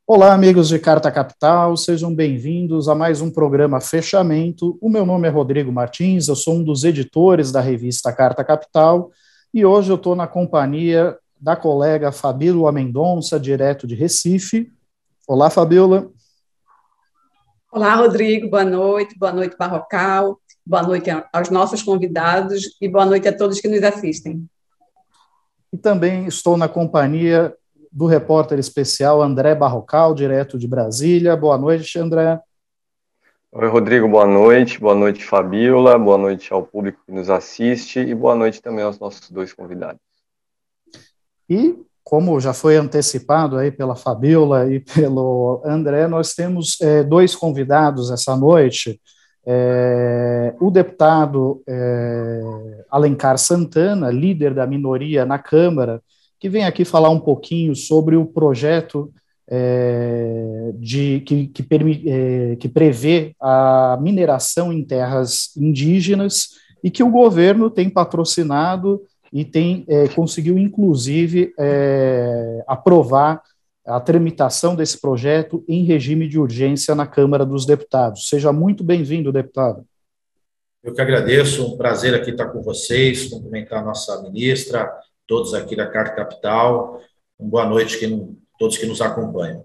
Olá, amigos de Carta Capital, sejam bem-vindos a mais um programa Fechamento. O meu nome é Rodrigo Martins, eu sou um dos editores da revista Carta Capital e hoje eu estou na companhia da colega Fabíola Mendonça, direto de Recife. Olá, Fabíola. Olá, Rodrigo, boa noite, Barrocal, boa noite aos nossos convidados e boa noite a todos que nos assistem. E também estou na companhia do repórter especial André Barrocal, direto de Brasília. Boa noite, André. Oi, Rodrigo, boa noite, Fabíola, boa noite ao público que nos assiste e boa noite também aos nossos dois convidados. E, como já foi antecipado aí pela Fabíola e pelo André, nós temos dois convidados essa noite. O deputado Alencar Santana, líder da minoria na Câmara, que vem aqui falar um pouquinho sobre o projeto que prevê a mineração em terras indígenas e que o governo tem patrocinado e conseguiu, inclusive, aprovar a tramitação desse projeto em regime de urgência na Câmara dos Deputados. Seja muito bem-vindo, deputado. Eu que agradeço, um prazer aqui estar com vocês, cumprimentar a nossa ministra, todos aqui da Carta Capital. Uma boa noite a todos que nos acompanham.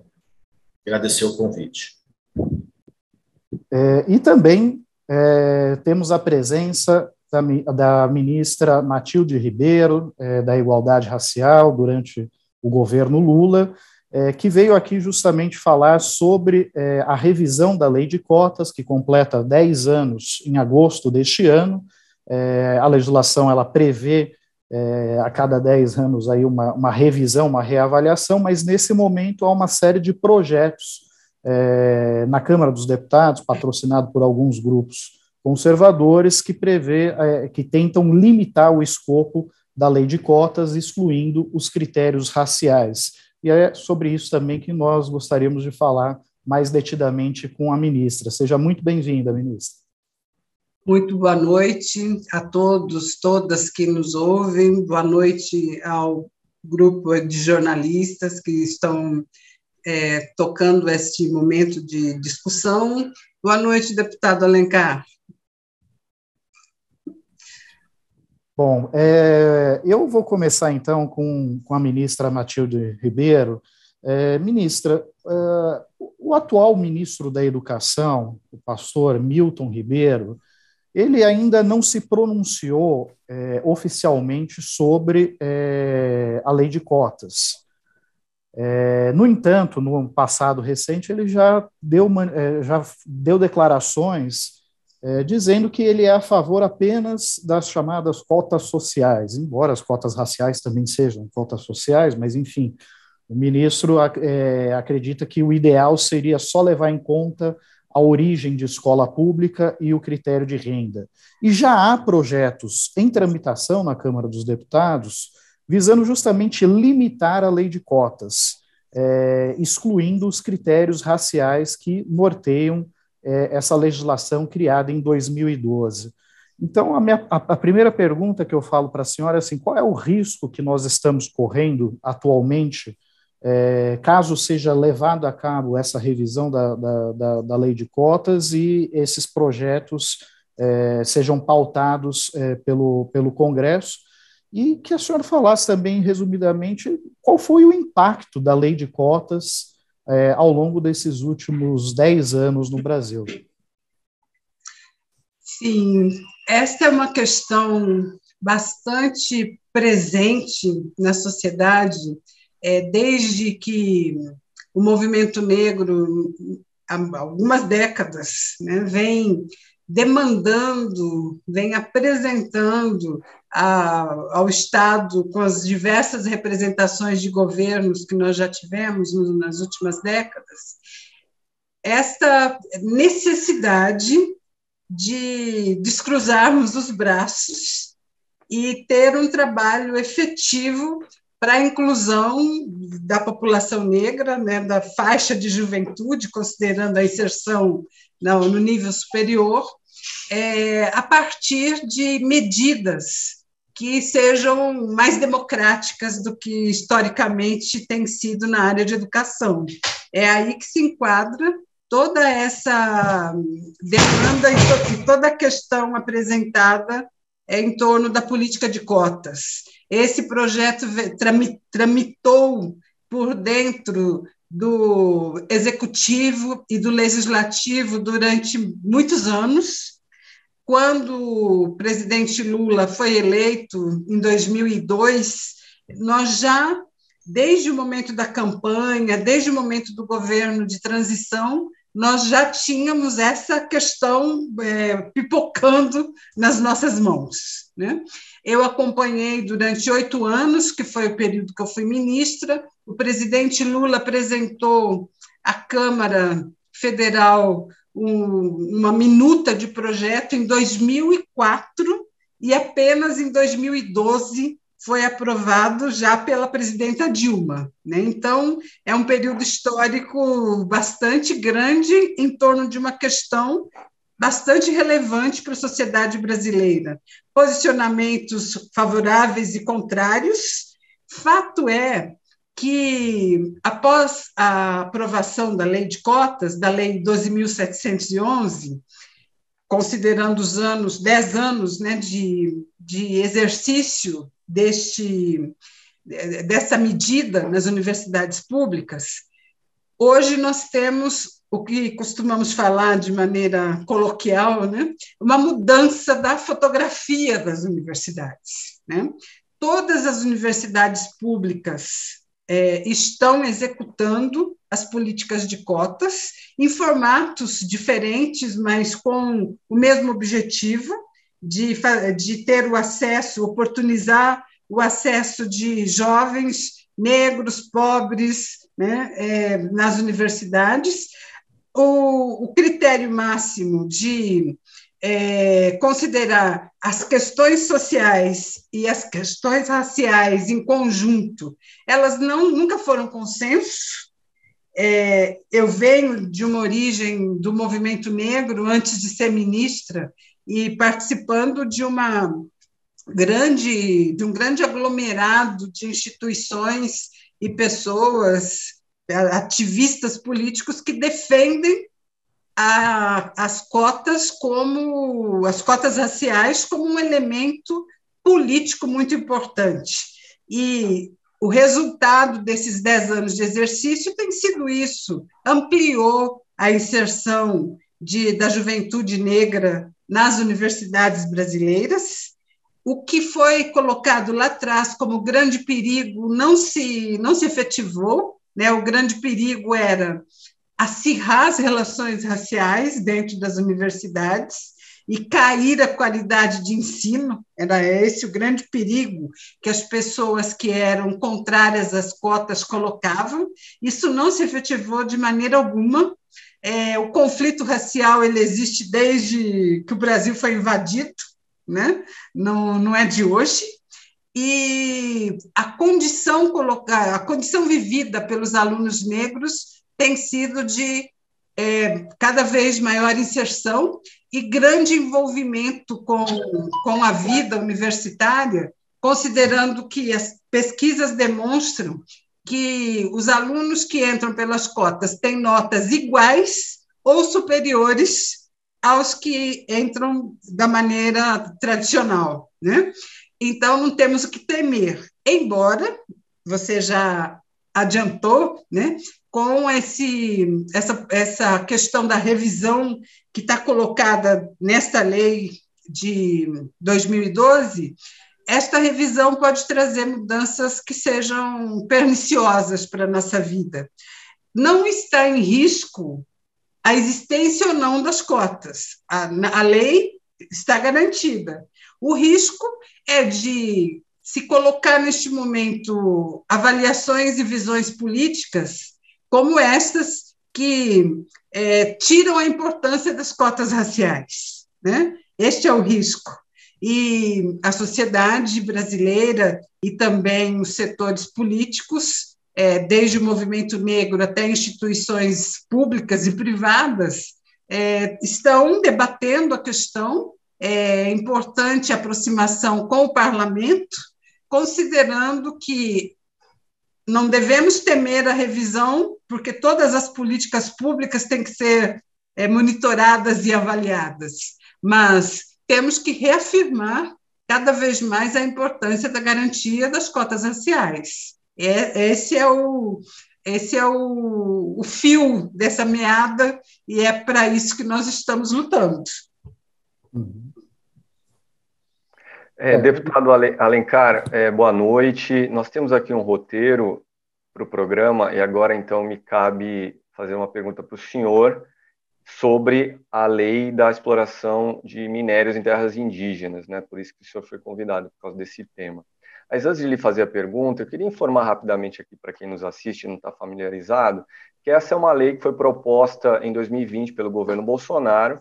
Agradecer o convite. E também temos a presença da ministra Matilde Ribeiro, da Igualdade Racial, durante o governo Lula, que veio aqui justamente falar sobre a revisão da lei de cotas, que completa 10 anos em agosto deste ano. A legislação ela prevê a cada 10 anos aí uma revisão, uma reavaliação, mas nesse momento há uma série de projetos na Câmara dos Deputados, patrocinado por alguns grupos conservadores, que tentam limitar o escopo da lei de cotas, excluindo os critérios raciais. E é sobre isso também que nós gostaríamos de falar mais detidamente com a ministra. Seja muito bem-vinda, ministra. Muito boa noite a todos, todas que nos ouvem, boa noite ao grupo de jornalistas que estão tocando este momento de discussão. Boa noite, deputado Alencar. Bom, eu vou começar, então, com a ministra Matilde Ribeiro. Ministra, o atual ministro da Educação, o pastor Milton Ribeiro, ele ainda não se pronunciou oficialmente sobre a lei de cotas. No entanto, no passado recente, ele já deu declarações dizendo que ele é a favor apenas das chamadas cotas sociais, embora as cotas raciais também sejam cotas sociais, mas, enfim, o ministro acredita que o ideal seria só levar em conta a origem de escola pública e o critério de renda. E já há projetos em tramitação na Câmara dos Deputados visando justamente limitar a lei de cotas, excluindo os critérios raciais que norteiam essa legislação criada em 2012. Então, a primeira pergunta que eu falo para a senhora é assim, qual é o risco que nós estamos correndo atualmente, caso seja levado a cabo essa revisão da lei de cotas e esses projetos sejam pautados pelo Congresso, e que a senhora falasse também, resumidamente, qual foi o impacto da lei de cotas ao longo desses últimos 10 anos no Brasil. Sim, esta é uma questão bastante presente na sociedade, desde que o movimento negro, há algumas décadas, né, vem demandando, vem apresentando ao Estado, com as diversas representações de governos que nós já tivemos nas últimas décadas, esta necessidade de descruzarmos os braços e ter um trabalho efetivo para a inclusão da população negra, né, da faixa de juventude, considerando a inserção no nível superior, a partir de medidas que sejam mais democráticas do que historicamente tem sido na área de educação. É aí que se enquadra toda essa demanda e toda a questão apresentada em torno da política de cotas. Esse projeto tramitou por dentro do Executivo e do Legislativo durante muitos anos. Quando o presidente Lula foi eleito, em 2002, nós já, desde o momento da campanha, desde o momento do governo de transição, nós já tínhamos essa questão pipocando nas nossas mãos, né? Eu acompanhei durante 8 anos, que foi o período que eu fui ministra. O presidente Lula apresentou à Câmara Federal uma minuta de projeto em 2004 e apenas em 2012 foi aprovado já pela presidenta Dilma, né? Então, é um período histórico bastante grande em torno de uma questão bastante relevante para a sociedade brasileira. Posicionamentos favoráveis e contrários. Fato é que, após a aprovação da lei de cotas, da lei 12.711, considerando os 10 anos, né, de exercício dessa medida nas universidades públicas, hoje nós temos o que costumamos falar de maneira coloquial, né, uma mudança da fotografia das universidades, né? Todas as universidades públicas estão executando as políticas de cotas em formatos diferentes, mas com o mesmo objetivo de ter o acesso, oportunizar o acesso de jovens negros, pobres, né, nas universidades. O critério máximo de considerar as questões sociais e as questões raciais em conjunto, elas nunca foram consenso. Eu venho de uma origem do movimento negro antes de ser ministra e participando de um grande aglomerado de instituições e pessoas, ativistas políticos que defendem as cotas raciais como um elemento político muito importante. E o resultado desses 10 anos de exercício tem sido isso, ampliou a inserção da juventude negra nas universidades brasileiras. O que foi colocado lá atrás como grande perigo não se efetivou, né? O grande perigo era acirrar as relações raciais dentro das universidades e cair a qualidade de ensino. Era esse o grande perigo que as pessoas que eram contrárias às cotas colocavam. Isso não se efetivou de maneira alguma. O conflito racial ele existe desde que o Brasil foi invadido, né? Não é de hoje. E a condição vivida pelos alunos negros tem sido de cada vez maior inserção e grande envolvimento com a vida universitária, considerando que as pesquisas demonstram que os alunos que entram pelas cotas têm notas iguais ou superiores aos que entram da maneira tradicional, né? Então, não temos o que temer, embora você já adiantou, né, com essa questão da revisão que está colocada nesta lei de 2012, esta revisão pode trazer mudanças que sejam perniciosas para a nossa vida. Não está em risco a existência ou não das cotas. A lei está garantida. O risco é de se colocar neste momento avaliações e visões políticas como estas que tiram a importância das cotas raciais, né? Este é o risco. E a sociedade brasileira e também os setores políticos, desde o movimento negro até instituições públicas e privadas, estão debatendo a questão. É importante a aproximação com o parlamento, considerando que não devemos temer a revisão, porque todas as políticas públicas têm que ser monitoradas e avaliadas, mas temos que reafirmar cada vez mais a importância da garantia das cotas raciais. Esse é o fio dessa meada, e é para isso que nós estamos lutando. Deputado Alencar, boa noite. Nós temos aqui um roteiro para o programa, e agora, então, me cabe fazer uma pergunta para o senhor sobre a lei da exploração de minérios em terras indígenas, né? Por isso que o senhor foi convidado, por causa desse tema. Mas antes de lhe fazer a pergunta, eu queria informar rapidamente aqui para quem nos assiste e não está familiarizado, que essa é uma lei que foi proposta em 2020 pelo governo Bolsonaro,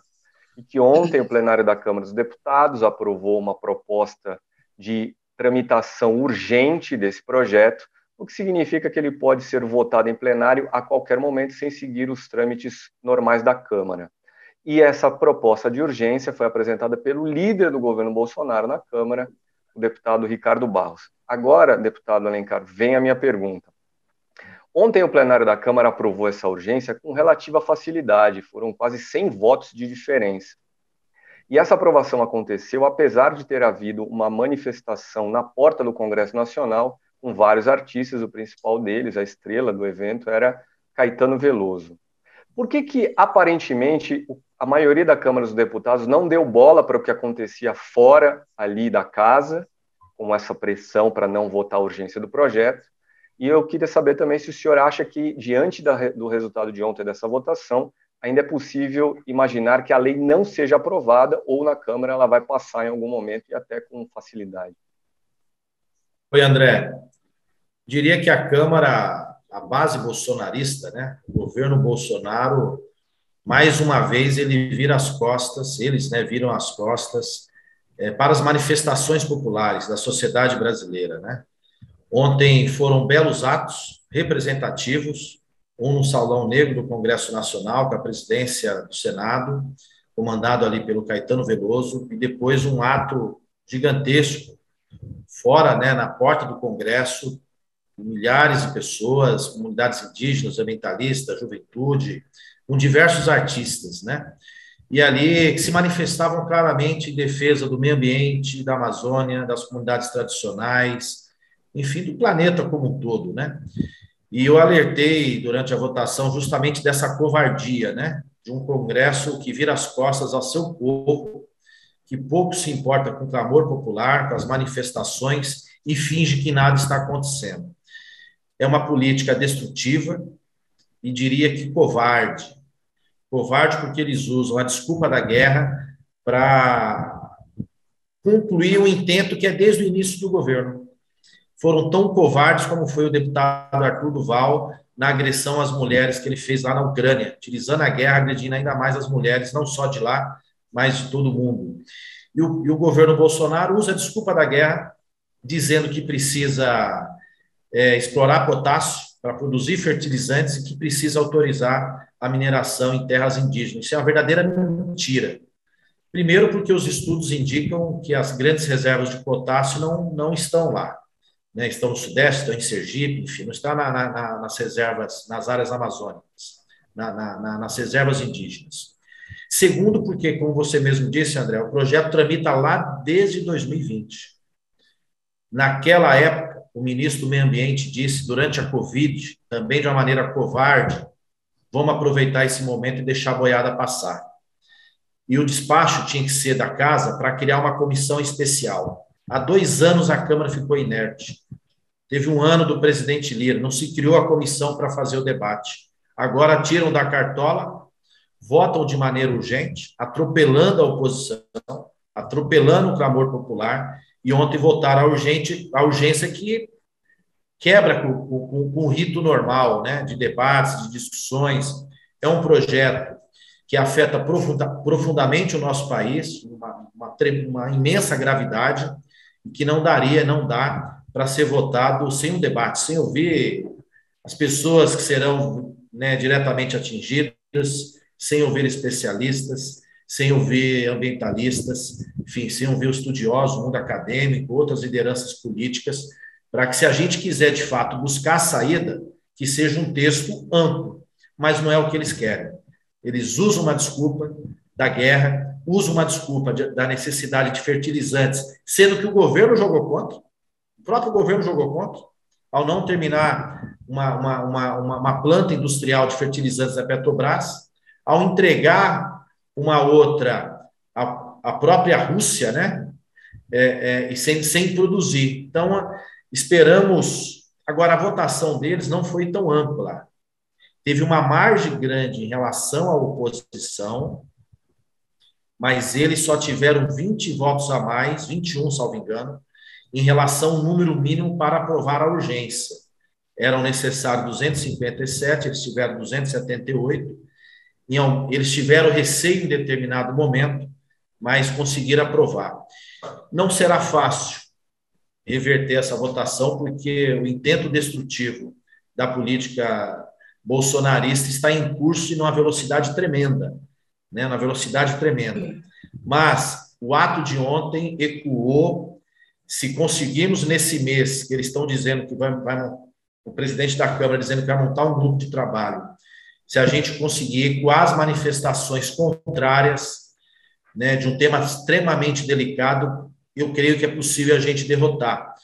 e que ontem o plenário da Câmara dos Deputados aprovou uma proposta de tramitação urgente desse projeto, o que significa que ele pode ser votado em plenário a qualquer momento, sem seguir os trâmites normais da Câmara. E essa proposta de urgência foi apresentada pelo líder do governo Bolsonaro na Câmara, o deputado Ricardo Barros. Agora, deputado Alencar, vem a minha pergunta. Ontem o plenário da Câmara aprovou essa urgência com relativa facilidade, foram quase 100 votos de diferença. E essa aprovação aconteceu apesar de ter havido uma manifestação na porta do Congresso Nacional com vários artistas, o principal deles, a estrela do evento, era Caetano Veloso. Por que aparentemente, a maioria da Câmara dos Deputados não deu bola para o que acontecia fora ali da casa, com essa pressão para não votar a urgência do projeto? E eu queria saber também se o senhor acha que, diante do resultado de ontem dessa votação, ainda é possível imaginar que a lei não seja aprovada ou na Câmara ela vai passar em algum momento e até com facilidade. Oi, André. Diria que a Câmara, a base bolsonarista, né, o governo Bolsonaro, mais uma vez ele vira as costas, eles, né, viram as costas para as manifestações populares da sociedade brasileira, né? Ontem foram belos atos representativos, um no Salão Negro do Congresso Nacional, com a presidência do Senado, comandado ali pelo Caetano Veloso, e depois um ato gigantesco, fora, né, na porta do Congresso, milhares de pessoas, comunidades indígenas, ambientalistas, juventude, com diversos artistas, né? E ali que se manifestavam claramente em defesa do meio ambiente, da Amazônia, das comunidades tradicionais, enfim, do planeta como um todo, né? E eu alertei durante a votação justamente dessa covardia, né? De um Congresso que vira as costas ao seu povo, que pouco se importa com o clamor popular, com as manifestações e finge que nada está acontecendo. É uma política destrutiva e diria que covarde. Covarde porque eles usam a desculpa da guerra para concluir um intento que é desde o início do governo. Foram tão covardes como foi o deputado Arthur Duval na agressão às mulheres que ele fez lá na Ucrânia, utilizando a guerra, agredindo ainda mais as mulheres, não só de lá, mas de todo mundo. E o governo Bolsonaro usa a desculpa da guerra, dizendo que precisa explorar potássio para produzir fertilizantes e que precisa autorizar a mineração em terras indígenas. Isso é uma verdadeira mentira. Primeiro, porque os estudos indicam que as grandes reservas de potássio não estão lá, né? Estão no Sudeste, estão em Sergipe, enfim, não está nas reservas, nas áreas amazônicas, nas reservas indígenas. Segundo, porque, como você mesmo disse, André, o projeto tramita lá desde 2020. Naquela época, o ministro do Meio Ambiente disse, durante a Covid, também de uma maneira covarde, vamos aproveitar esse momento e deixar a boiada passar. E o despacho tinha que ser da casa para criar uma comissão especial. Há 2 anos a Câmara ficou inerte. Teve 1 ano do presidente Lira, não se criou a comissão para fazer o debate. Agora tiram da cartola, votam de maneira urgente, atropelando a oposição, atropelando o clamor popular, e ontem votaram a urgência que quebra com o rito normal, né, de debates, de discussões. É um projeto que afeta profundamente o nosso país, uma imensa gravidade, e que não dá para ser votado sem um debate, sem ouvir as pessoas que serão, né, diretamente atingidas, sem ouvir especialistas, sem ouvir ambientalistas, enfim, sem ouvir estudiosos, o mundo acadêmico, outras lideranças políticas, para que, se a gente quiser, de fato, buscar a saída, que seja um texto amplo, mas não é o que eles querem. Eles usam uma desculpa da guerra, usam uma desculpa da necessidade de fertilizantes, sendo que o governo jogou contra, o próprio governo jogou contra, ao não terminar uma planta industrial de fertilizantes da Petrobras, ao entregar uma outra, a própria Rússia, né? E sem produzir. Então, esperamos. Agora, a votação deles não foi tão ampla. Teve uma margem grande em relação à oposição, mas eles só tiveram 20 votos a mais, 21, salvo engano, em relação ao número mínimo para aprovar a urgência. Eram necessários 257, eles tiveram 278. Eles tiveram receio em determinado momento, mas conseguiram aprovar. Não será fácil reverter essa votação, porque o intento destrutivo da política bolsonarista está em curso e numa velocidade tremenda, né? Na velocidade tremenda. Mas o ato de ontem ecoou. Se conseguirmos nesse mês, que eles estão dizendo que o presidente da Câmara dizendo que vai montar um grupo de trabalho, se a gente conseguir ecoar as manifestações contrárias, né, de um tema extremamente delicado, eu creio que é possível a gente derrotar,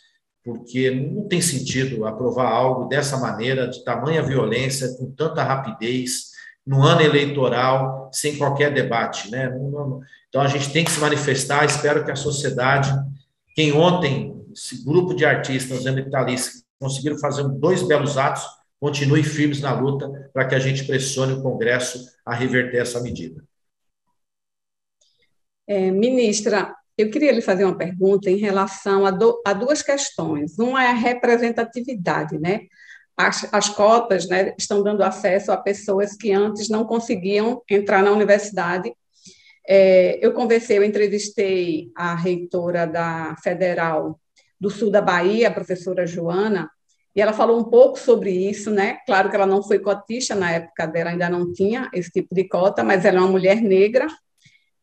porque não tem sentido aprovar algo dessa maneira, de tamanha violência, com tanta rapidez, no ano eleitoral, sem qualquer debate, né? Então, a gente tem que se manifestar. Espero que a sociedade, quem ontem, esse grupo de artistas ambientalistas, conseguiram fazer 2 belos atos, continue firmes na luta para que a gente pressione o Congresso a reverter essa medida. Ministra, eu queria lhe fazer uma pergunta em relação a 2 questões. Uma é a representatividade, né? As cotas, né, estão dando acesso a pessoas que antes não conseguiam entrar na universidade. Eu entrevistei a reitora da Federal do Sul da Bahia, a professora Joana, e ela falou um pouco sobre isso, né? Claro que ela não foi cotista, na época dela ainda não tinha esse tipo de cota, mas ela é uma mulher negra,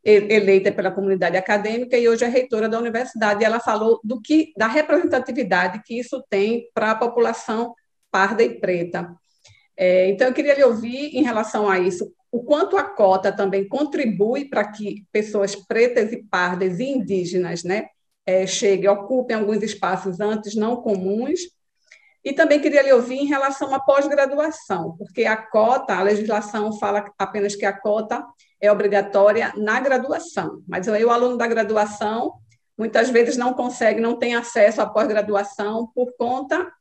eleita pela comunidade acadêmica, e hoje é reitora da universidade, e ela falou da representatividade que isso tem para a população parda e preta. Então, eu queria lhe ouvir em relação a isso, o quanto a cota também contribui para que pessoas pretas e pardas e indígenas, né, ocupem alguns espaços antes não comuns. E também queria lhe ouvir em relação à pós-graduação, porque a legislação fala apenas que a cota é obrigatória na graduação, mas o aluno da graduação muitas vezes não tem acesso à pós-graduação por conta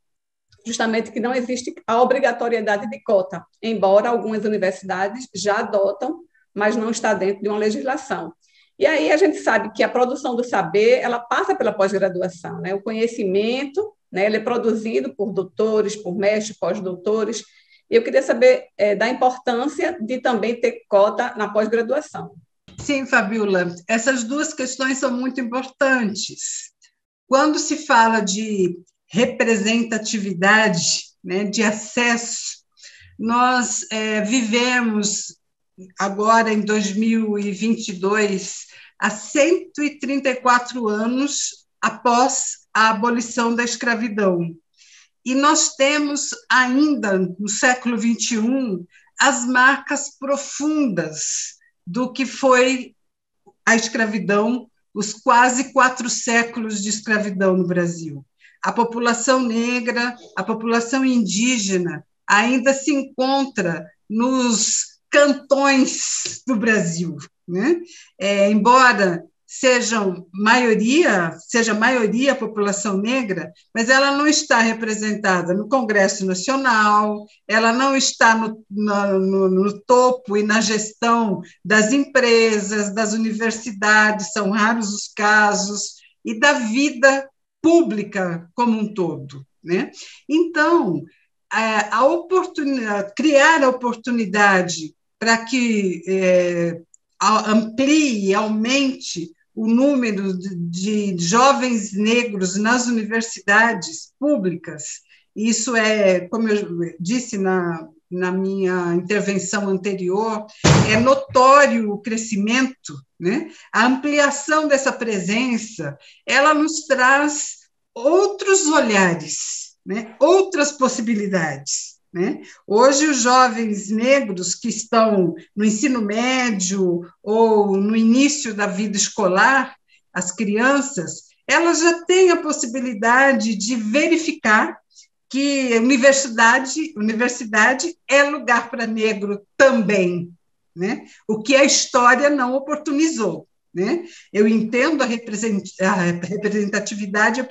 justamente que não existe a obrigatoriedade de cota, embora algumas universidades já adotam, mas não está dentro de uma legislação. E aí a gente sabe que a produção do saber, ela passa pela pós-graduação, né? O conhecimento, né, ele é produzido por doutores, por mestres, pós-doutores. Eu queria saber da importância de também ter cota na pós-graduação. Sim, Fabiola, essas 2 questões são muito importantes. Quando se fala de representatividade, né, de acesso, nós vivemos agora em 2022, há 134 anos após a abolição da escravidão. E nós temos ainda, no século XXI, as marcas profundas do que foi a escravidão, os quase 4 séculos de escravidão no Brasil. A população negra, a população indígena ainda se encontra nos cantões do Brasil, né? Embora seja maioria a população negra, mas ela não está representada no Congresso Nacional, ela não está no topo e na gestão das empresas, das universidades, são raros os casos, e da vida pública como um todo, né? Então, criar a oportunidade para que amplie, aumente o número de jovens negros nas universidades públicas, isso como eu disse na minha intervenção anterior, é notório o crescimento, né? A ampliação dessa presença, ela nos traz outros olhares, né? Outras possibilidades. Né? Hoje, os jovens negros que estão no ensino médio ou no início da vida escolar, as crianças, elas já têm a possibilidade de verificar que universidade é lugar para negro também, né? O que a história não oportunizou. Né? Eu entendo a representatividade a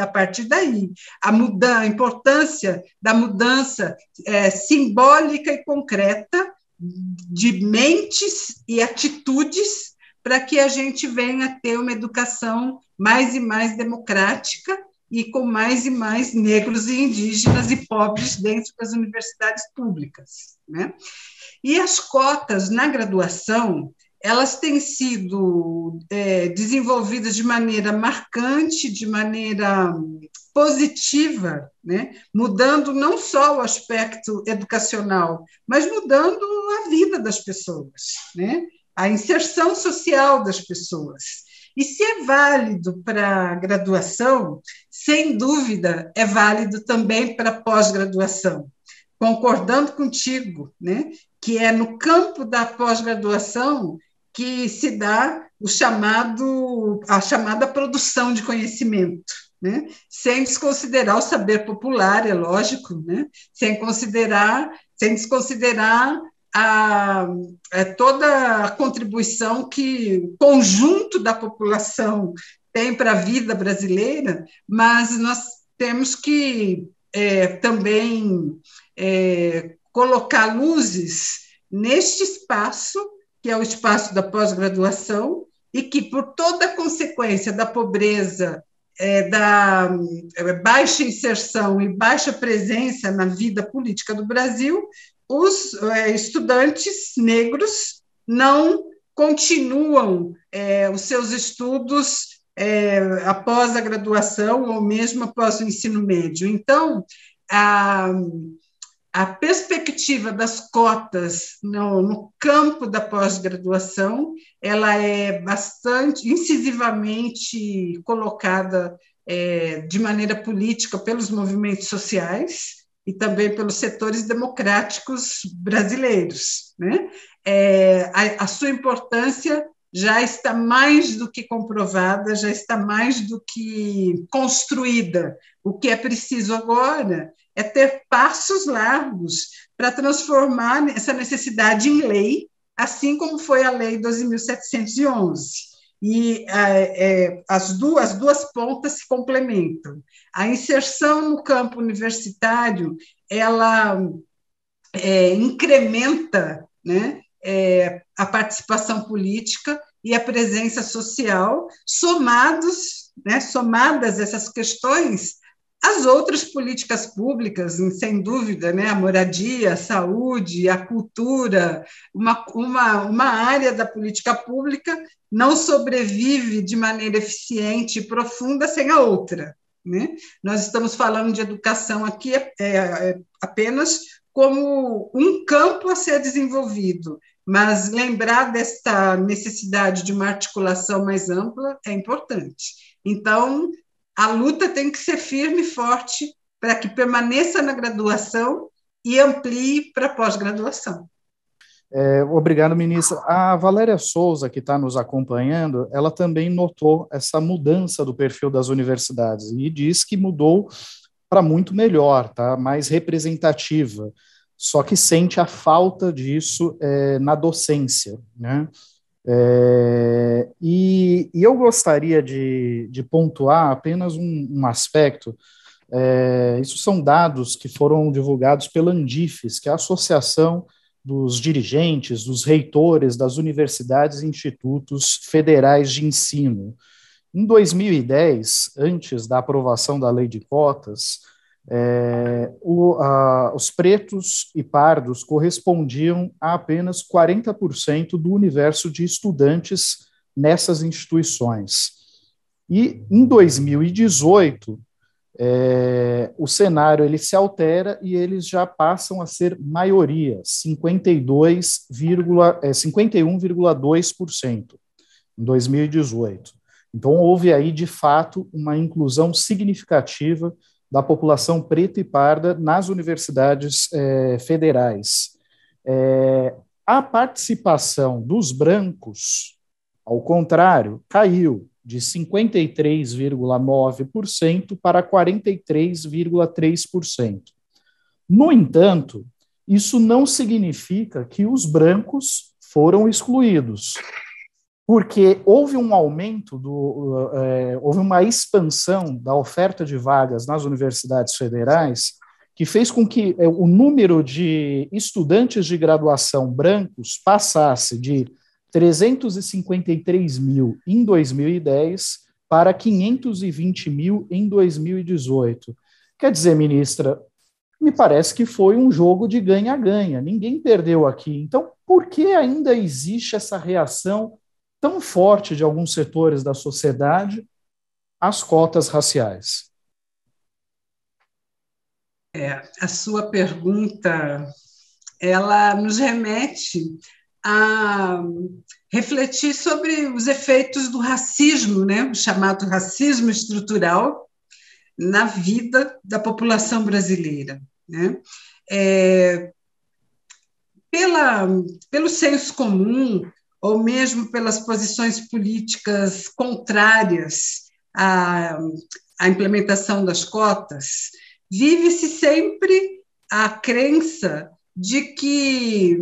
partir daí, a importância da mudança simbólica e concreta de mentes e atitudes para que a gente venha a ter uma educação mais e mais democrática e com mais e mais negros e indígenas e pobres dentro das universidades públicas. Né? E as cotas na graduação, elas têm sido desenvolvidas de maneira marcante, de maneira positiva, né? Mudando não só o aspecto educacional, mas mudando a vida das pessoas, né? A inserção social das pessoas. E se é válido para a graduação, sem dúvida é válido também para a pós-graduação. Concordando contigo, né? Que é no campo da pós-graduação que se dá a chamada produção de conhecimento, né? Sem desconsiderar o saber popular, é lógico, né? Sem desconsiderar toda a contribuição que o conjunto da população tem para a vida brasileira, mas nós temos que também colocar luzes neste espaço, que é o espaço da pós-graduação, e que, por toda a consequência da pobreza, da baixa inserção e baixa presença na vida política do Brasil, os estudantes negros não continuam os seus estudos após a graduação ou mesmo após o ensino médio. Então, a perspectiva das cotas no campo da pós-graduação, ela é bastante incisivamente colocada de maneira política pelos movimentos sociais e também pelos setores democráticos brasileiros. Né? A sua importância já está mais do que comprovada, já está mais do que construída. O que é preciso agora é ter passos largos para transformar essa necessidade em lei, assim como foi a Lei 12.711. E as duas pontas se complementam. A inserção no campo universitário, ela incrementa, né, a participação política e a presença social, somadas essas questões, as outras políticas públicas, sem dúvida, né, a moradia, a saúde, a cultura, uma área da política pública não sobrevive de maneira eficiente e profunda sem a outra. Né? Nós estamos falando de educação aqui apenas como um campo a ser desenvolvido, mas lembrar desta necessidade de uma articulação mais ampla é importante. Então, a luta tem que ser firme e forte para que permaneça na graduação e amplie para a pós-graduação. Obrigado, ministra. A Valéria Souza, que está nos acompanhando, ela também notou essa mudança do perfil das universidades e diz que mudou para muito melhor, tá? Mais representativa, só que sente a falta disso na docência, né? E eu gostaria de pontuar apenas um aspecto. Isso são dados que foram divulgados pela Andifes, que é a Associação dos Dirigentes, dos Reitores das Universidades e Institutos Federais de Ensino. Em 2010, antes da aprovação da Lei de Cotas, os pretos e pardos correspondiam a apenas 40% do universo de estudantes nessas instituições. E, em 2018, o cenário ele se altera e eles já passam a ser maioria, 51,2% em 2018. Então, houve aí, de fato, uma inclusão significativa da população preta e parda nas universidades federais. A participação dos brancos, ao contrário, caiu de 53,9% para 43,3%. No entanto, isso não significa que os brancos foram excluídos, porque houve um aumento, houve uma expansão da oferta de vagas nas universidades federais, que fez com que o número de estudantes de graduação brancos passasse de 353 mil em 2010 para 520 mil em 2018. Quer dizer, ministra, me parece que foi um jogo de ganha-ganha, ninguém perdeu aqui. Então, por que ainda existe essa reação tão forte de alguns setores da sociedade às cotas raciais? A sua pergunta, ela nos remete a refletir sobre os efeitos do racismo, né, o chamado racismo estrutural, na vida da população brasileira, né? Pelo senso comum, ou mesmo pelas posições políticas contrárias à implementação das cotas, vive-se sempre a crença de que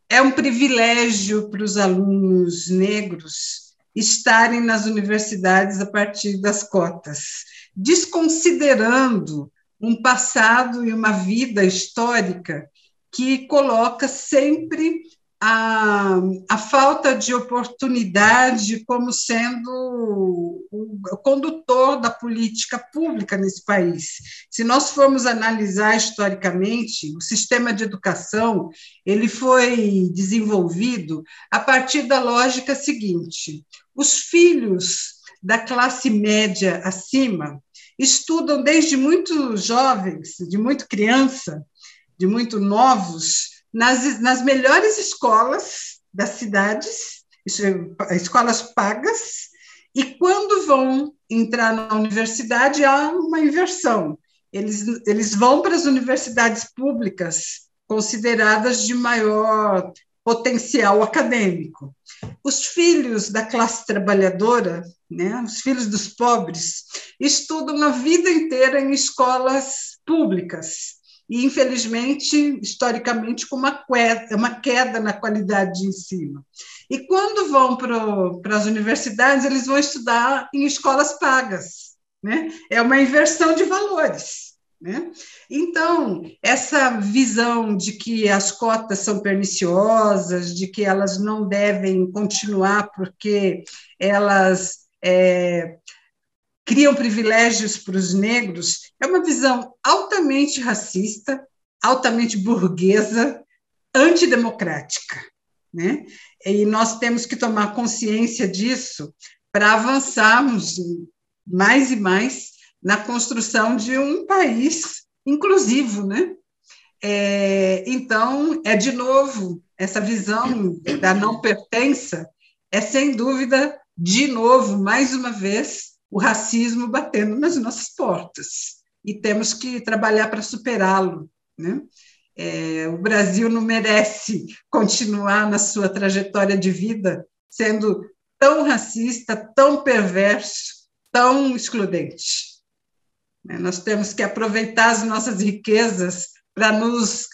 é um privilégio para os alunos negros estarem nas universidades a partir das cotas, desconsiderando um passado e uma vida histórica que coloca sempre a falta de oportunidade como sendo o condutor da política pública nesse país. Se nós formos analisar historicamente, o sistema de educação ele foi desenvolvido a partir da lógica seguinte: os filhos da classe média acima estudam desde muito jovens, de muito criança, de muito novos, nas melhores escolas das cidades, escolas pagas, e quando vão entrar na universidade, há uma inversão. Eles vão para as universidades públicas, consideradas de maior potencial acadêmico. Os filhos da classe trabalhadora, né, os filhos dos pobres, estudam a vida inteira em escolas públicas, e, infelizmente, historicamente, com uma queda na qualidade de ensino. E quando vão para as universidades, eles vão estudar em escolas pagas, né? É uma inversão de valores, né? Então, essa visão de que as cotas são perniciosas, de que elas não devem continuar porque elas criam privilégios para os negros, é uma visão altamente racista, altamente burguesa, antidemocrática, né? E nós temos que tomar consciência disso para avançarmos mais e mais na construção de um país inclusivo, né? Então, de novo, essa visão da não pertença é, sem dúvida, de novo, mais uma vez, o racismo batendo nas nossas portas, e temos que trabalhar para superá-lo, né? O Brasil não merece continuar na sua trajetória de vida sendo tão racista, tão perverso, tão excludente. Nós temos que aproveitar as nossas riquezas para nos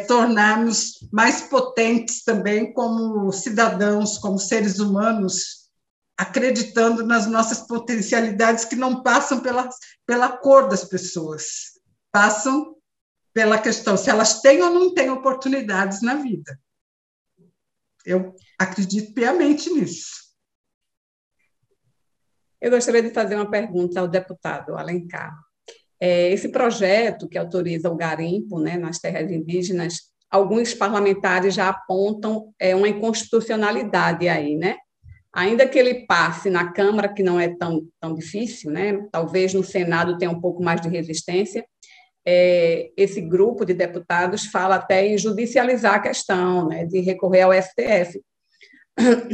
tornarmos mais potentes também como cidadãos, como seres humanos, acreditando nas nossas potencialidades que não passam pela cor das pessoas, passam pela questão se elas têm ou não têm oportunidades na vida. Eu acredito piamente nisso. Eu gostaria de fazer uma pergunta ao deputado Alencar. Esse projeto que autoriza o garimpo, né, nas terras indígenas, alguns parlamentares já apontam uma inconstitucionalidade aí, né? Ainda que ele passe na Câmara, que não é tão difícil, né? Talvez no Senado tenha um pouco mais de resistência, esse grupo de deputados fala até em judicializar a questão, né, de recorrer ao STF.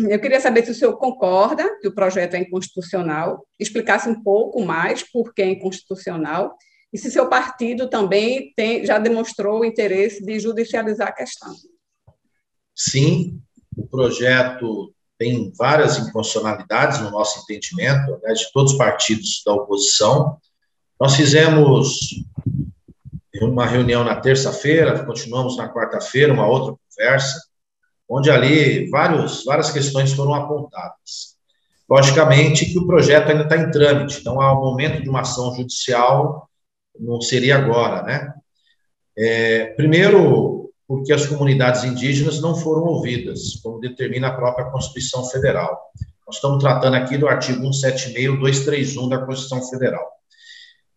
Eu queria saber se o senhor concorda que o projeto é inconstitucional, explicasse um pouco mais por que é inconstitucional, e se seu partido também já demonstrou o interesse de judicializar a questão. Sim, o projeto tem várias inconstitucionalidades no nosso entendimento, né, de todos os partidos da oposição. Nós fizemos uma reunião na terça-feira, continuamos na quarta-feira, uma outra conversa, onde ali várias questões foram apontadas. Logicamente que o projeto ainda está em trâmite, então, ao momento de uma ação judicial, não seria agora, né? Primeiro, porque as comunidades indígenas não foram ouvidas, como determina a própria Constituição Federal. Nós estamos tratando aqui do artigo 176, 231 da Constituição Federal.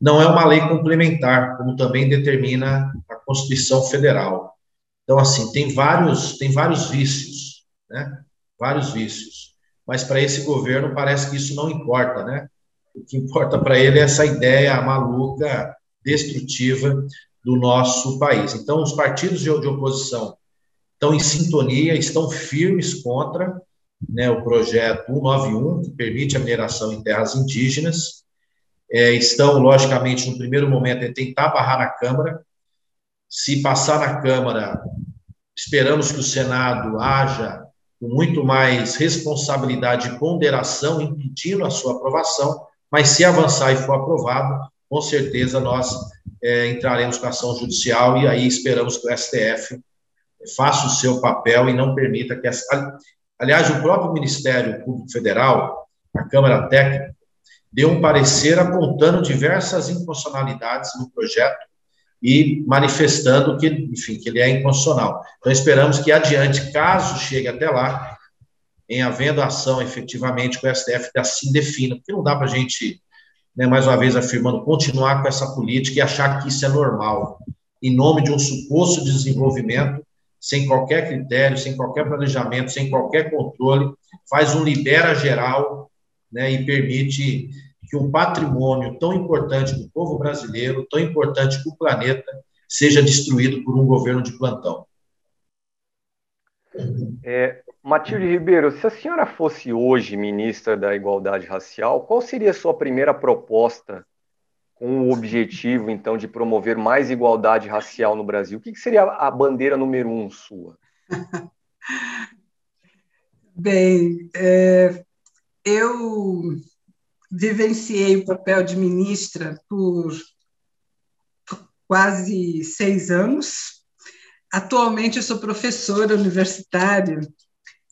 Não é uma lei complementar, como também determina a Constituição Federal. Então, assim, tem vários vícios, né? Vários vícios. Mas para esse governo parece que isso não importa, né? O que importa para ele é essa ideia maluca, destrutiva do nosso país. Então, os partidos de oposição estão em sintonia, estão firmes contra, né, o projeto 191, que permite a mineração em terras indígenas. Estão, logicamente, no primeiro momento, a tentar barrar na Câmara. Se passar na Câmara, esperamos que o Senado haja com muito mais responsabilidade e ponderação, impedindo a sua aprovação, mas se avançar e for aprovado, com certeza nós entraremos com ação judicial e aí esperamos que o STF faça o seu papel e não permita que... Aliás, o próprio Ministério Público Federal, a Câmara Técnica, deu um parecer apontando diversas inconstitucionalidades no projeto e manifestando que, enfim, que ele é inconstitucional. Então, esperamos que adiante, caso chegue até lá, em havendo ação efetivamente, que o STF assim defina, porque não dá para a gente, né, mais uma vez afirmando, continuar com essa política e achar que isso é normal, em nome de um suposto desenvolvimento, sem qualquer critério, sem qualquer planejamento, sem qualquer controle, faz um libera geral, né, e permite que um patrimônio tão importante para o povo brasileiro, tão importante para o planeta, seja destruído por um governo de plantão. Matilde Ribeiro, se a senhora fosse hoje ministra da Igualdade Racial, qual seria a sua primeira proposta com o objetivo, então, de promover mais igualdade racial no Brasil? O que seria a bandeira número 1 sua? Bem, eu vivenciei o papel de ministra por quase 6 anos. Atualmente eu sou professora universitária,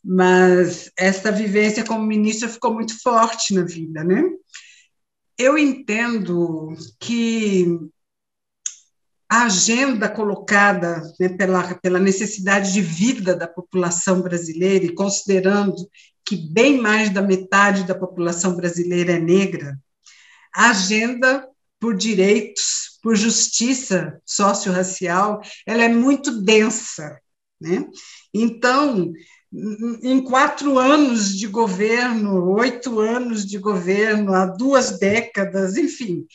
mas essa vivência como ministra ficou muito forte na vida, né? Eu entendo que a agenda colocada, né, pela necessidade de vida da população brasileira, e considerando que bem mais da metade da população brasileira é negra, a agenda por direitos, por justiça socio-racial, ela é muito densa, né? Então, em 4 anos de governo, 8 anos de governo, há 2 décadas, enfim,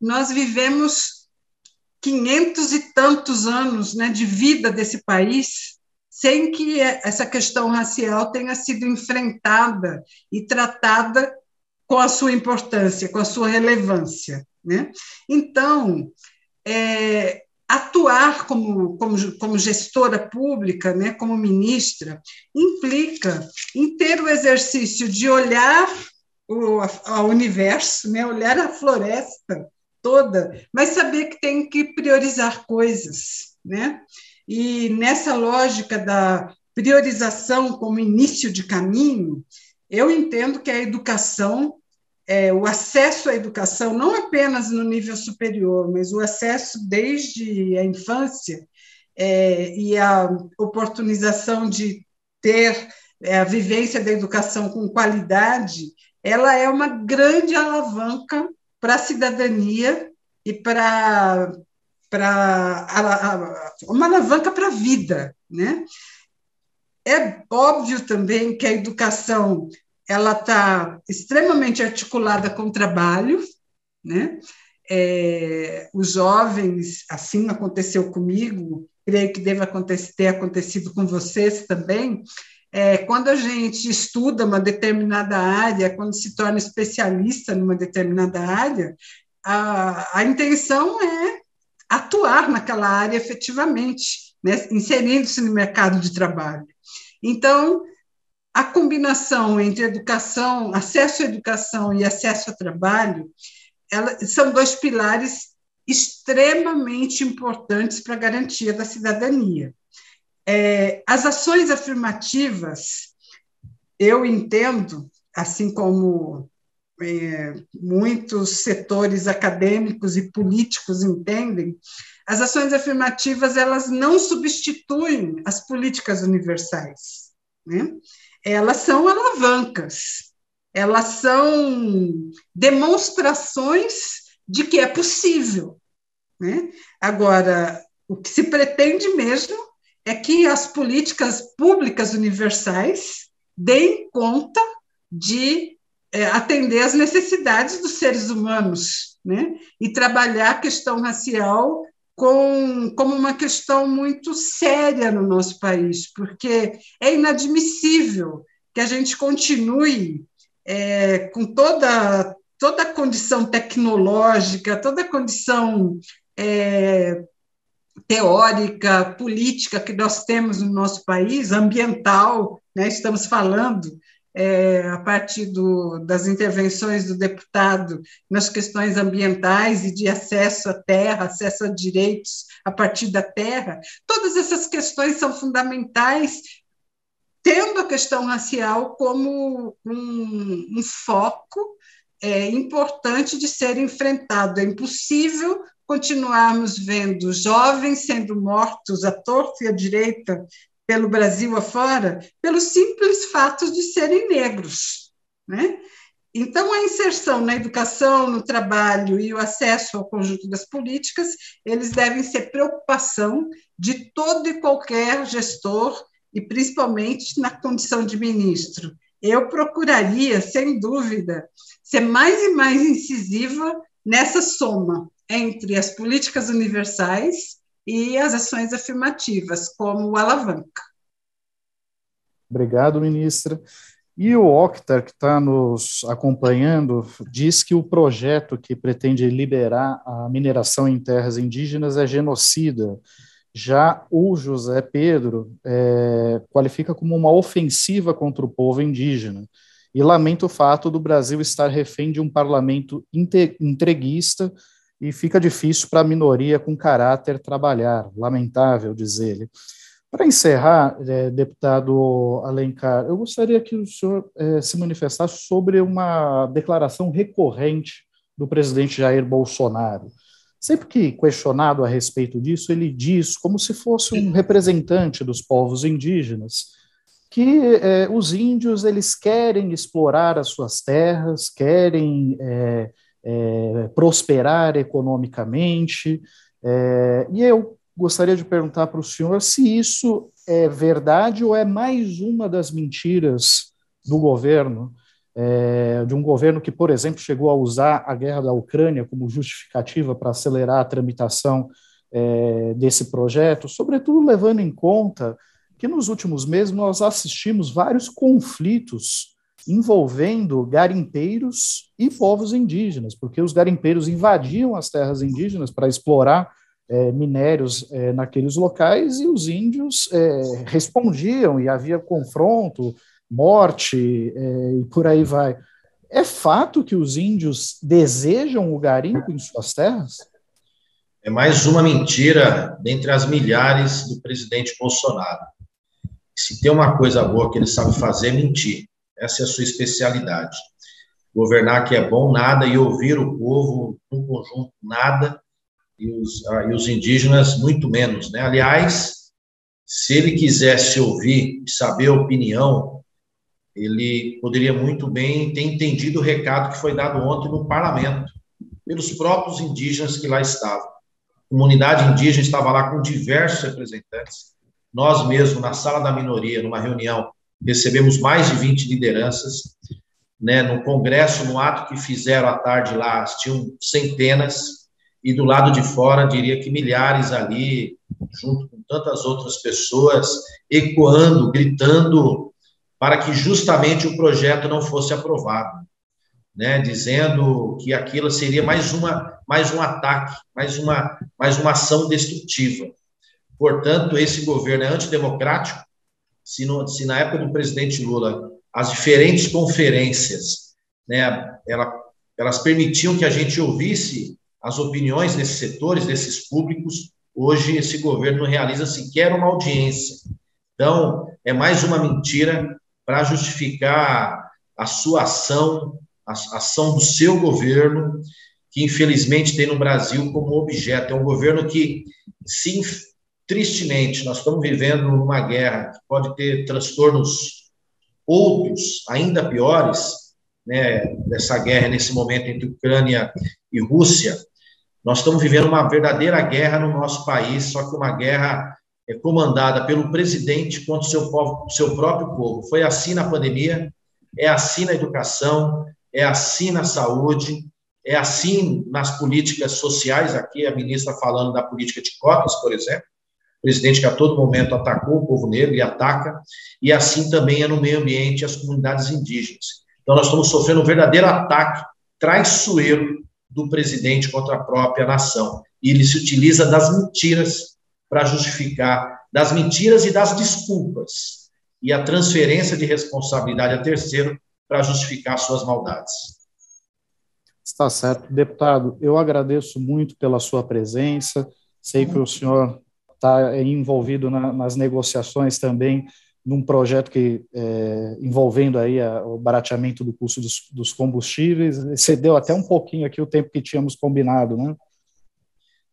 nós vivemos 500 e tantos anos, né, de vida desse país, sem que essa questão racial tenha sido enfrentada e tratada com a sua importância, com a sua relevância, né? Então, atuar como gestora pública, né, como ministra, implica em ter o exercício de olhar o universo, né, olhar a floresta toda, mas saber que tem que priorizar coisas, né? E nessa lógica da priorização como início de caminho, eu entendo que a educação, o acesso à educação, não apenas no nível superior, mas o acesso desde a infância e a oportunização de ter a vivência da educação com qualidade, ela é uma grande alavanca para a cidadania e para uma alavanca para a vida, né? É óbvio também que a educação ela está extremamente articulada com o trabalho, né? Os jovens, assim aconteceu comigo, creio que deve ter acontecido com vocês também, Quando a gente estuda uma determinada área, quando se torna especialista numa determinada área, a intenção é atuar naquela área efetivamente, né, inserindo-se no mercado de trabalho. Então, a combinação entre educação, acesso à educação e acesso ao trabalho, são dois pilares extremamente importantes para a garantia da cidadania. As ações afirmativas, eu entendo, assim como muitos setores acadêmicos e políticos entendem, as ações afirmativas elas não substituem as políticas universais, né? Elas são alavancas, elas são demonstrações de que é possível, né? Agora, o que se pretende mesmo é que as políticas públicas universais deem conta de atender às necessidades dos seres humanos, né? E trabalhar a questão racial como uma questão muito séria no nosso país, porque é inadmissível que a gente continue com toda a condição tecnológica, toda a condição teórica, política que nós temos no nosso país, ambiental, né? Estamos falando a partir das intervenções do deputado nas questões ambientais e de acesso à terra, acesso a direitos a partir da terra, todas essas questões são fundamentais, tendo a questão racial como um foco importante de ser enfrentado. É impossível continuarmos vendo jovens sendo mortos à torta e à direita pelo Brasil afora, pelos simples fatos de serem negros, né? Então, a inserção na educação, no trabalho e o acesso ao conjunto das políticas, eles devem ser preocupação de todo e qualquer gestor, e principalmente na condição de ministro. Eu procuraria, sem dúvida, ser mais e mais incisiva nessa soma entre as políticas universais e as ações afirmativas, como alavanca. Obrigado, ministra. E o Octar, que está nos acompanhando, diz que o projeto que pretende liberar a mineração em terras indígenas é genocida. Já o José Pedro qualifica como uma ofensiva contra o povo indígena e lamenta o fato do Brasil estar refém de um parlamento entreguista e fica difícil para a minoria com caráter trabalhar. Lamentável, diz ele. Para encerrar, deputado Alencar, eu gostaria que o senhor se manifestasse sobre uma declaração recorrente do presidente Jair Bolsonaro. Sempre que questionado a respeito disso, ele diz, como se fosse um representante dos povos indígenas, que os índios eles querem explorar as suas terras, querem prosperar economicamente, e eu gostaria de perguntar para o senhor se isso é verdade ou é mais uma das mentiras do governo, de um governo que, por exemplo, chegou a usar a guerra da Ucrânia como justificativa para acelerar a tramitação desse projeto, sobretudo levando em conta que nos últimos meses nós assistimos vários conflitos envolvendo garimpeiros e povos indígenas, porque os garimpeiros invadiam as terras indígenas para explorar minérios naqueles locais, e os índios respondiam, e havia confronto, morte, e por aí vai. É fato que os índios desejam o garimpo em suas terras? É mais uma mentira dentre as milhares do presidente Bolsonaro. Se tem uma coisa boa que ele sabe fazer, é mentir. Essa é a sua especialidade. Governar que é bom, nada, e ouvir o povo, no conjunto, nada, e os indígenas, muito menos, né? Aliás, se ele quisesse ouvir e saber a opinião, ele poderia muito bem ter entendido o recado que foi dado ontem no parlamento, pelos próprios indígenas que lá estavam. A comunidade indígena estava lá com diversos representantes. Nós mesmos, na sala da minoria, numa reunião, recebemos mais de 20 lideranças, né? No congresso, no ato que fizeram à tarde lá, tinham centenas, e do lado de fora, diria que milhares ali, junto com tantas outras pessoas, ecoando, gritando para que justamente o projeto não fosse aprovado, né, dizendo que aquilo seria mais um ataque, mais uma ação destrutiva. Portanto, esse governo é antidemocrático. Se na época do presidente Lula as diferentes conferências, né, elas permitiam que a gente ouvisse as opiniões desses setores, desses públicos, hoje esse governo não realiza sequer uma audiência. Então, é mais uma mentira para justificar a sua ação, a ação do seu governo, que infelizmente tem no Brasil como objeto. É um governo que, sim, tristemente, nós estamos vivendo uma guerra que pode ter transtornos outros, ainda piores, né, dessa guerra, nesse momento, entre Ucrânia e Rússia. Nós estamos vivendo uma verdadeira guerra no nosso país, só que uma guerra comandada pelo presidente contra o seu próprio povo. Foi assim na pandemia, é assim na educação, é assim na saúde, é assim nas políticas sociais. Aqui a ministra falando da política de cotas, por exemplo, o presidente que a todo momento atacou o povo negro e ataca, e assim também é no meio ambiente as comunidades indígenas. Então nós estamos sofrendo um verdadeiro ataque traiçoeiro do presidente contra a própria nação. E ele se utiliza das mentiras para justificar, das mentiras e das desculpas, e a transferência de responsabilidade a terceiro para justificar suas maldades. Está certo. Deputado, eu agradeço muito pela sua presença, sei que o senhor está envolvido nas negociações também, num projeto que envolvendo aí o barateamento do custo dos combustíveis. Excedeu até um pouquinho aqui o tempo que tínhamos combinado, né?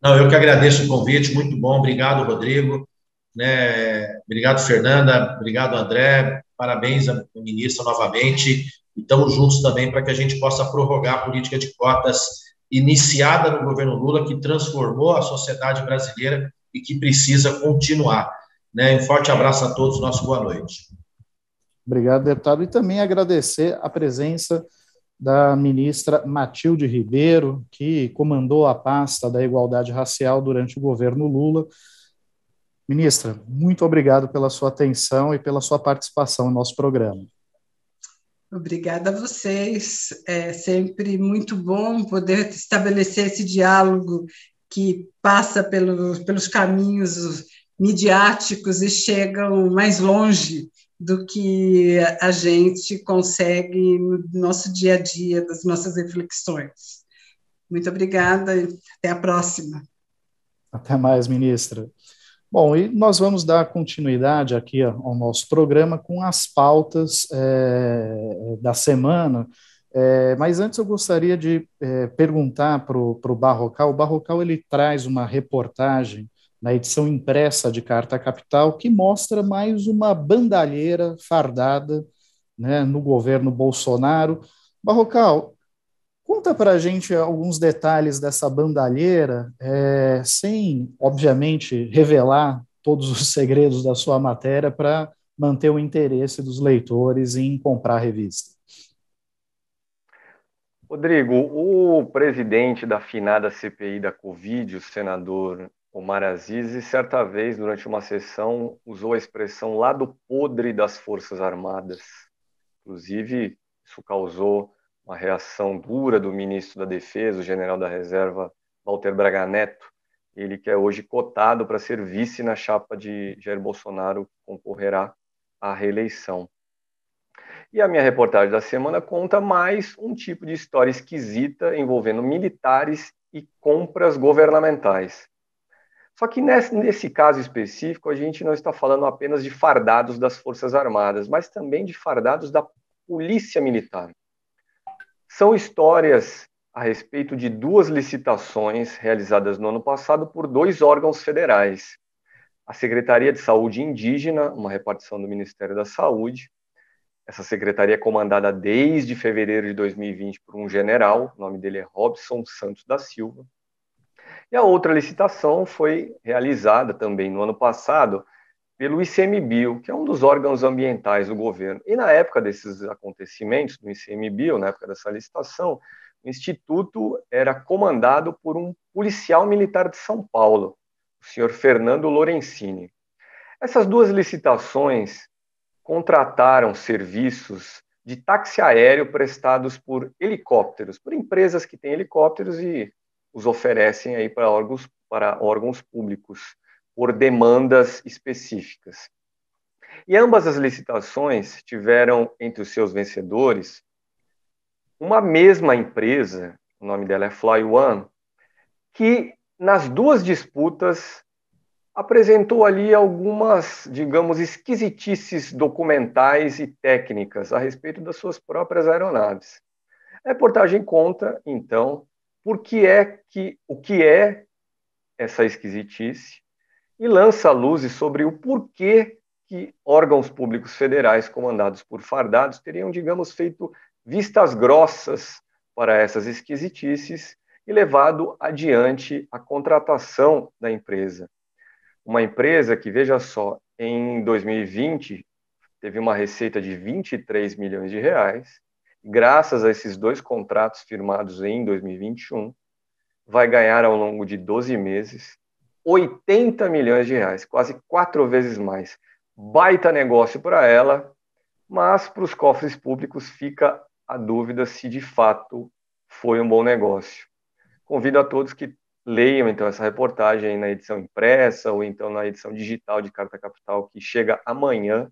Não, eu que agradeço o convite, muito bom, obrigado, Rodrigo, né? Obrigado, Fernanda, obrigado, André, parabéns à ministra novamente, e estamos juntos também para que a gente possa prorrogar a política de cotas iniciada no governo Lula, que transformou a sociedade brasileira e que precisa continuar. Né? Um forte abraço a todos, nosso boa noite. Obrigado, deputado, e também agradecer a presença da ministra Matilde Ribeiro, que comandou a pasta da igualdade racial durante o governo Lula. Ministra, muito obrigado pela sua atenção e pela sua participação no nosso programa. Obrigada a vocês. É sempre muito bom poder estabelecer esse diálogo que passa pelos caminhos midiáticos e chegam mais longe do que a gente consegue no nosso dia a dia, das nossas reflexões. Muito obrigada e até a próxima. Até mais, ministra. Bom, e nós vamos dar continuidade aqui ao nosso programa com as pautas da semana, mas antes eu gostaria de perguntar para o Barrocal. O Barrocal, ele traz uma reportagem na edição impressa de Carta Capital, que mostra mais uma bandalheira fardada, né, no governo Bolsonaro. Barrocal, conta para a gente alguns detalhes dessa bandalheira, sem, obviamente, revelar todos os segredos da sua matéria, para manter o interesse dos leitores em comprar a revista. Rodrigo, o presidente da finada CPI da Covid, o senador Omar Aziz, certa vez, durante uma sessão, usou a expressão lado podre das Forças Armadas. Inclusive, isso causou uma reação dura do ministro da Defesa, o general da Reserva, Walter Braga Neto, ele que é hoje cotado para ser vice na chapa de Jair Bolsonaro, que concorrerá à reeleição. E a minha reportagem da semana conta mais um tipo de história esquisita envolvendo militares e compras governamentais. Só que nesse caso específico, a gente não está falando apenas de fardados das Forças Armadas, mas também de fardados da Polícia Militar. São histórias a respeito de duas licitações realizadas no ano passado por dois órgãos federais. A Secretaria de Saúde Indígena, uma repartição do Ministério da Saúde. Essa secretaria é comandada desde fevereiro de 2020 por um general, o nome dele é Robson Santos da Silva. E a outra licitação foi realizada também no ano passado pelo ICMBio, que é um dos órgãos ambientais do governo. E na época desses acontecimentos, do ICMBio, na época dessa licitação, o Instituto era comandado por um policial militar de São Paulo, o senhor Fernando Lorenzini. Essas duas licitações contrataram serviços de táxi aéreo prestados por helicópteros, por empresas que têm helicópteros e os oferecem aí para órgãos públicos, por demandas específicas. E ambas as licitações tiveram entre os seus vencedores uma mesma empresa, o nome dela é FlyOne, que nas duas disputas apresentou ali algumas, digamos, esquisitices documentais e técnicas a respeito das suas próprias aeronaves. A reportagem conta, então, o que é essa esquisitice e lança luzes sobre o porquê que órgãos públicos federais comandados por fardados teriam, digamos, feito vistas grossas para essas esquisitices e levado adiante a contratação da empresa. Uma empresa que, veja só, em 2020 teve uma receita de 23 milhões de reais, graças a esses dois contratos firmados em 2021, vai ganhar ao longo de 12 meses 80 milhões de reais, quase 4 vezes mais. Baita negócio para ela, mas para os cofres públicos fica a dúvida se de fato foi um bom negócio. Convido a todos que leiam então essa reportagem na edição impressa ou então na edição digital de Carta Capital, que chega amanhã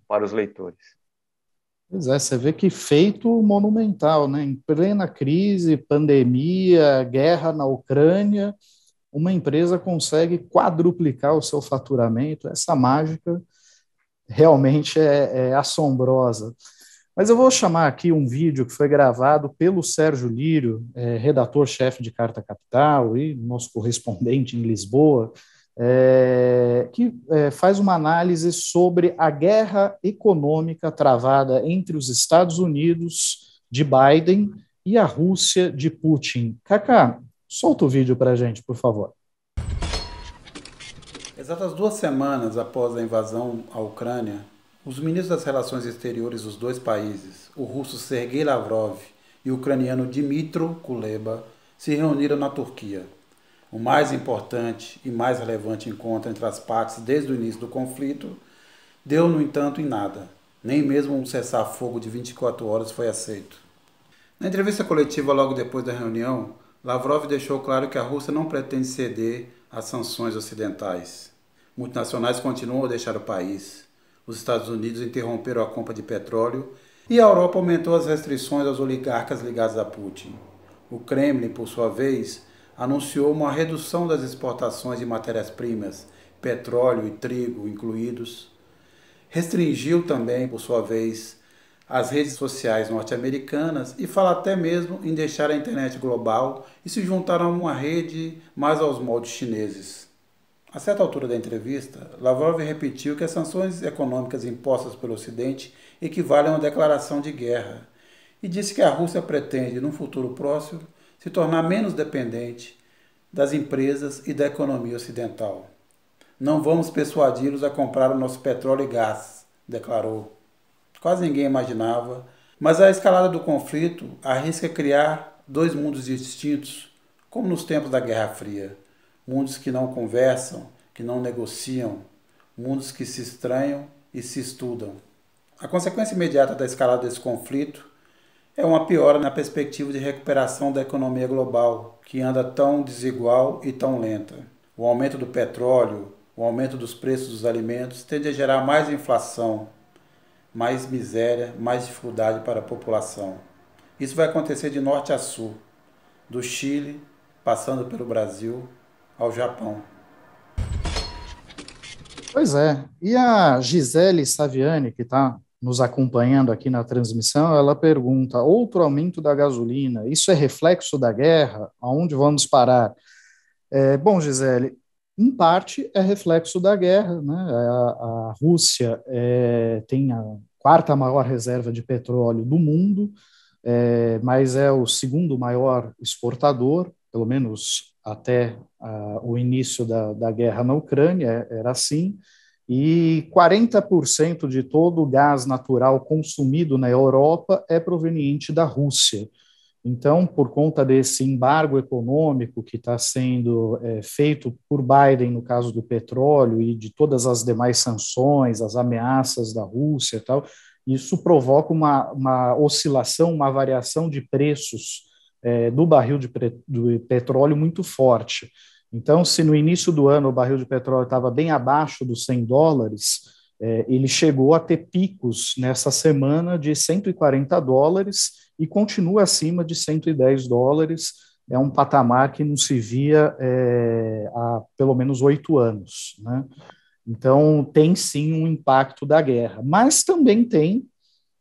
para os leitores. Pois é, você vê que feito monumental, né? Em plena crise, pandemia, guerra na Ucrânia, uma empresa consegue quadruplicar o seu faturamento. Essa mágica realmente é assombrosa. Mas eu vou chamar aqui um vídeo que foi gravado pelo Sérgio Lírio, redator-chefe de Carta Capital e nosso correspondente em Lisboa, que faz uma análise sobre a guerra econômica travada entre os Estados Unidos de Biden e a Rússia de Putin. Cacá, solta o vídeo para a gente, por favor. Exatas 2 semanas após a invasão à Ucrânia, os ministros das Relações Exteriores dos dois países, o russo Sergei Lavrov e o ucraniano Dmytro Kuleba, se reuniram na Turquia. O mais importante e mais relevante encontro entre as partes desde o início do conflito deu, no entanto, em nada. Nem mesmo um cessar-fogo de 24 horas foi aceito. Na entrevista coletiva logo depois da reunião, Lavrov deixou claro que a Rússia não pretende ceder às sanções ocidentais. Multinacionais continuam a deixar o país. Os Estados Unidos interromperam a compra de petróleo e a Europa aumentou as restrições aos oligarcas ligados a Putin. O Kremlin, por sua vez, anunciou uma redução das exportações de matérias-primas, petróleo e trigo incluídos. Restringiu também, por sua vez, as redes sociais norte-americanas e fala até mesmo em deixar a internet global e se juntar a uma rede mais aos moldes chineses. A certa altura da entrevista, Lavrov repetiu que as sanções econômicas impostas pelo Ocidente equivalem a uma declaração de guerra e disse que a Rússia pretende, num futuro próximo, se tornar menos dependente das empresas e da economia ocidental. Não vamos persuadi-los a comprar o nosso petróleo e gás, declarou. Quase ninguém imaginava, mas a escalada do conflito arrisca criar 2 mundos distintos, como nos tempos da Guerra Fria. Mundos que não conversam, que não negociam, mundos que se estranham e se estudam. A consequência imediata da escalada desse conflito é uma piora na perspectiva de recuperação da economia global, que anda tão desigual e tão lenta. O aumento do petróleo, o aumento dos preços dos alimentos tende a gerar mais inflação, mais miséria, mais dificuldade para a população. Isso vai acontecer de norte a sul, do Chile, passando pelo Brasil, ao Japão. Pois é, e a Gisele Saviani, que está nos acompanhando aqui na transmissão, ela pergunta, outro aumento da gasolina, isso é reflexo da guerra? Aonde vamos parar? Bom, Gisele, em parte é reflexo da guerra, né? A Rússia tem a 4ª maior reserva de petróleo do mundo, mas é o 2º maior exportador, pelo menos até o início da guerra na Ucrânia, era assim, e 40% de todo o gás natural consumido na Europa é proveniente da Rússia. Então, por conta desse embargo econômico que está sendo feito por Biden no caso do petróleo e de todas as demais sanções, as ameaças da Rússia e tal, isso provoca uma oscilação, uma variação de preços do barril de petróleo muito forte. Então, se no início do ano o barril de petróleo estava bem abaixo dos $100, ele chegou a ter picos nessa semana de $140 e continua acima de $110. É um patamar que não se via há pelo menos 8 anos, né? Então, tem sim um impacto da guerra, mas também tem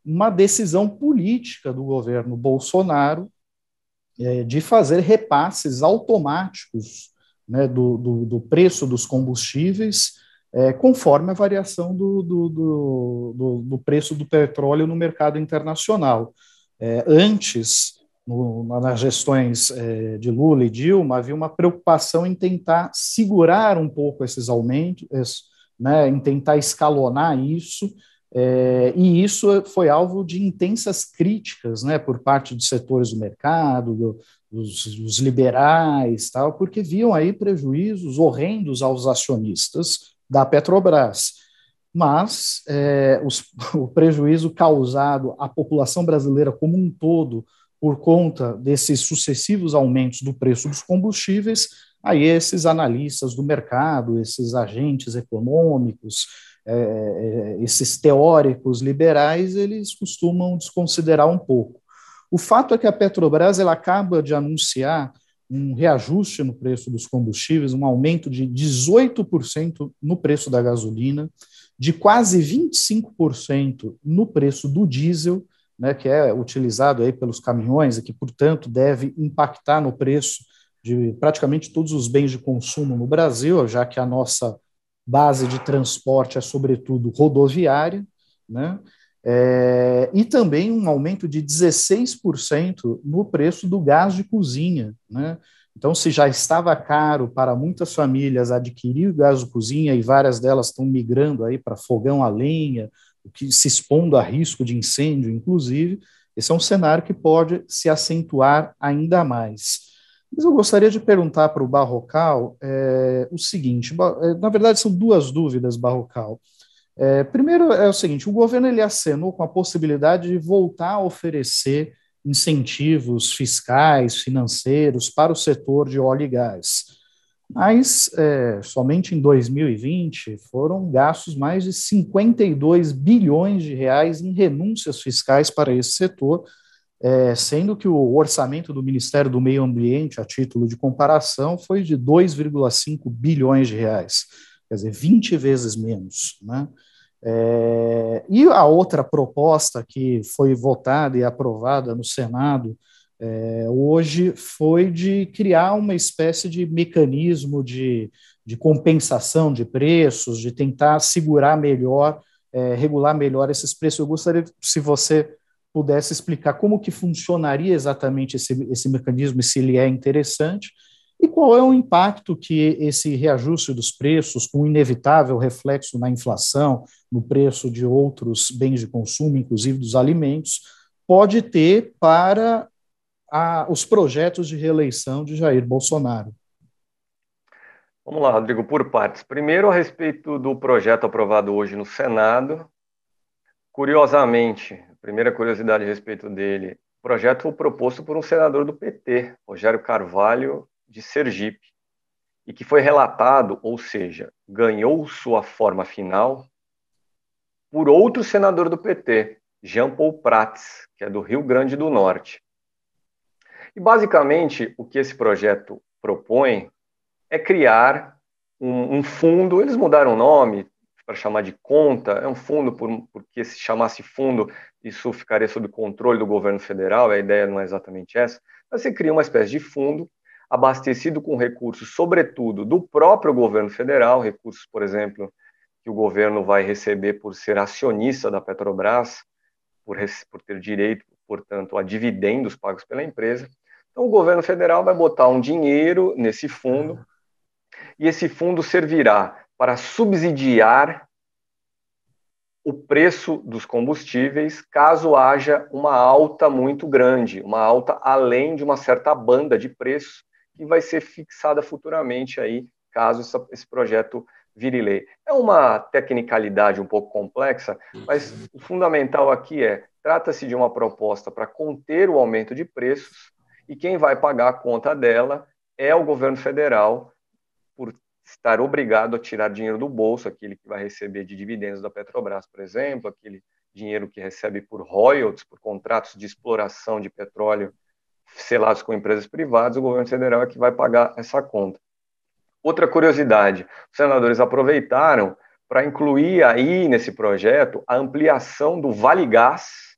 uma decisão política do governo Bolsonaro de fazer repasses automáticos, né, do preço dos combustíveis, conforme a variação do preço do petróleo no mercado internacional. Antes, nas gestões de Lula e Dilma, havia uma preocupação em tentar segurar um pouco esses aumentos, né, em tentar escalonar isso, e isso foi alvo de intensas críticas, né, por parte de setores do mercado, dos liberais, tal, porque viam aí prejuízos horrendos aos acionistas da Petrobras. Mas o prejuízo causado à população brasileira como um todo por conta desses sucessivos aumentos do preço dos combustíveis, aí esses analistas do mercado, esses agentes econômicos, esses teóricos liberais, eles costumam desconsiderar um pouco. O fato é que a Petrobras ela acaba de anunciar um reajuste no preço dos combustíveis, um aumento de 18% no preço da gasolina, de quase 25% no preço do diesel, né, que é utilizado aí pelos caminhões e que, portanto, deve impactar no preço de praticamente todos os bens de consumo no Brasil, já que a nossa base de transporte é, sobretudo, rodoviária, né? E também um aumento de 16% no preço do gás de cozinha, né? Então, se já estava caro para muitas famílias adquirir gás de cozinha, e várias delas estão migrando aí para fogão a lenha, se expondo a risco de incêndio, inclusive, esse é um cenário que pode se acentuar ainda mais. Mas eu gostaria de perguntar para o Barrocal o seguinte, na verdade são duas dúvidas, Barrocal. Primeiro é o seguinte, o governo ele acenou com a possibilidade de voltar a oferecer incentivos fiscais, financeiros para o setor de óleo e gás. Mas somente em 2020 foram gastos mais de 52 bilhões de reais em renúncias fiscais para esse setor, sendo que o orçamento do Ministério do Meio Ambiente, a título de comparação, foi de 2,5 bilhões de reais, quer dizer, 20 vezes menos, né? E a outra proposta que foi votada e aprovada no Senado hoje foi de criar uma espécie de mecanismo de compensação de preços, de tentar segurar melhor, regular melhor esses preços. Eu gostaria, se você pudesse explicar como que funcionaria exatamente esse mecanismo e se ele é interessante, e qual é o impacto que esse reajuste dos preços, com um inevitável reflexo na inflação, no preço de outros bens de consumo, inclusive dos alimentos, pode ter para os projetos de reeleição de Jair Bolsonaro. Vamos lá, Rodrigo, por partes. Primeiro, a respeito do projeto aprovado hoje no Senado. Curiosamente, a primeira curiosidade a respeito dele, o projeto foi proposto por um senador do PT, Rogério Carvalho, de Sergipe, e que foi relatado, ou seja, ganhou sua forma final por outro senador do PT, Jean Paul Prats, que é do Rio Grande do Norte. E, basicamente, o que esse projeto propõe é criar um fundo, eles mudaram o nome para chamar de conta, é um fundo, porque se chamasse fundo, isso ficaria sob controle do governo federal, a ideia não é exatamente essa, mas você cria uma espécie de fundo abastecido com recursos, sobretudo, do próprio governo federal, recursos, por exemplo, que o governo vai receber por ser acionista da Petrobras, por ter direito, portanto, a dividendos pagos pela empresa. Então, o governo federal vai botar um dinheiro nesse fundo, e esse fundo servirá para subsidiar o preço dos combustíveis, caso haja uma alta muito grande, uma alta além de uma certa banda de preços que vai ser fixada futuramente aí, caso esse projeto vire lei. É uma tecnicalidade um pouco complexa, mas o fundamental aqui trata-se de uma proposta para conter o aumento de preços e quem vai pagar a conta dela é o governo federal, por estar obrigado a tirar dinheiro do bolso, aquele que vai receber de dividendos da Petrobras, por exemplo, aquele dinheiro que recebe por royalties, por contratos de exploração de petróleo selados com empresas privadas, o governo federal é que vai pagar essa conta. Outra curiosidade, os senadores aproveitaram para incluir aí nesse projeto a ampliação do Vale Gás,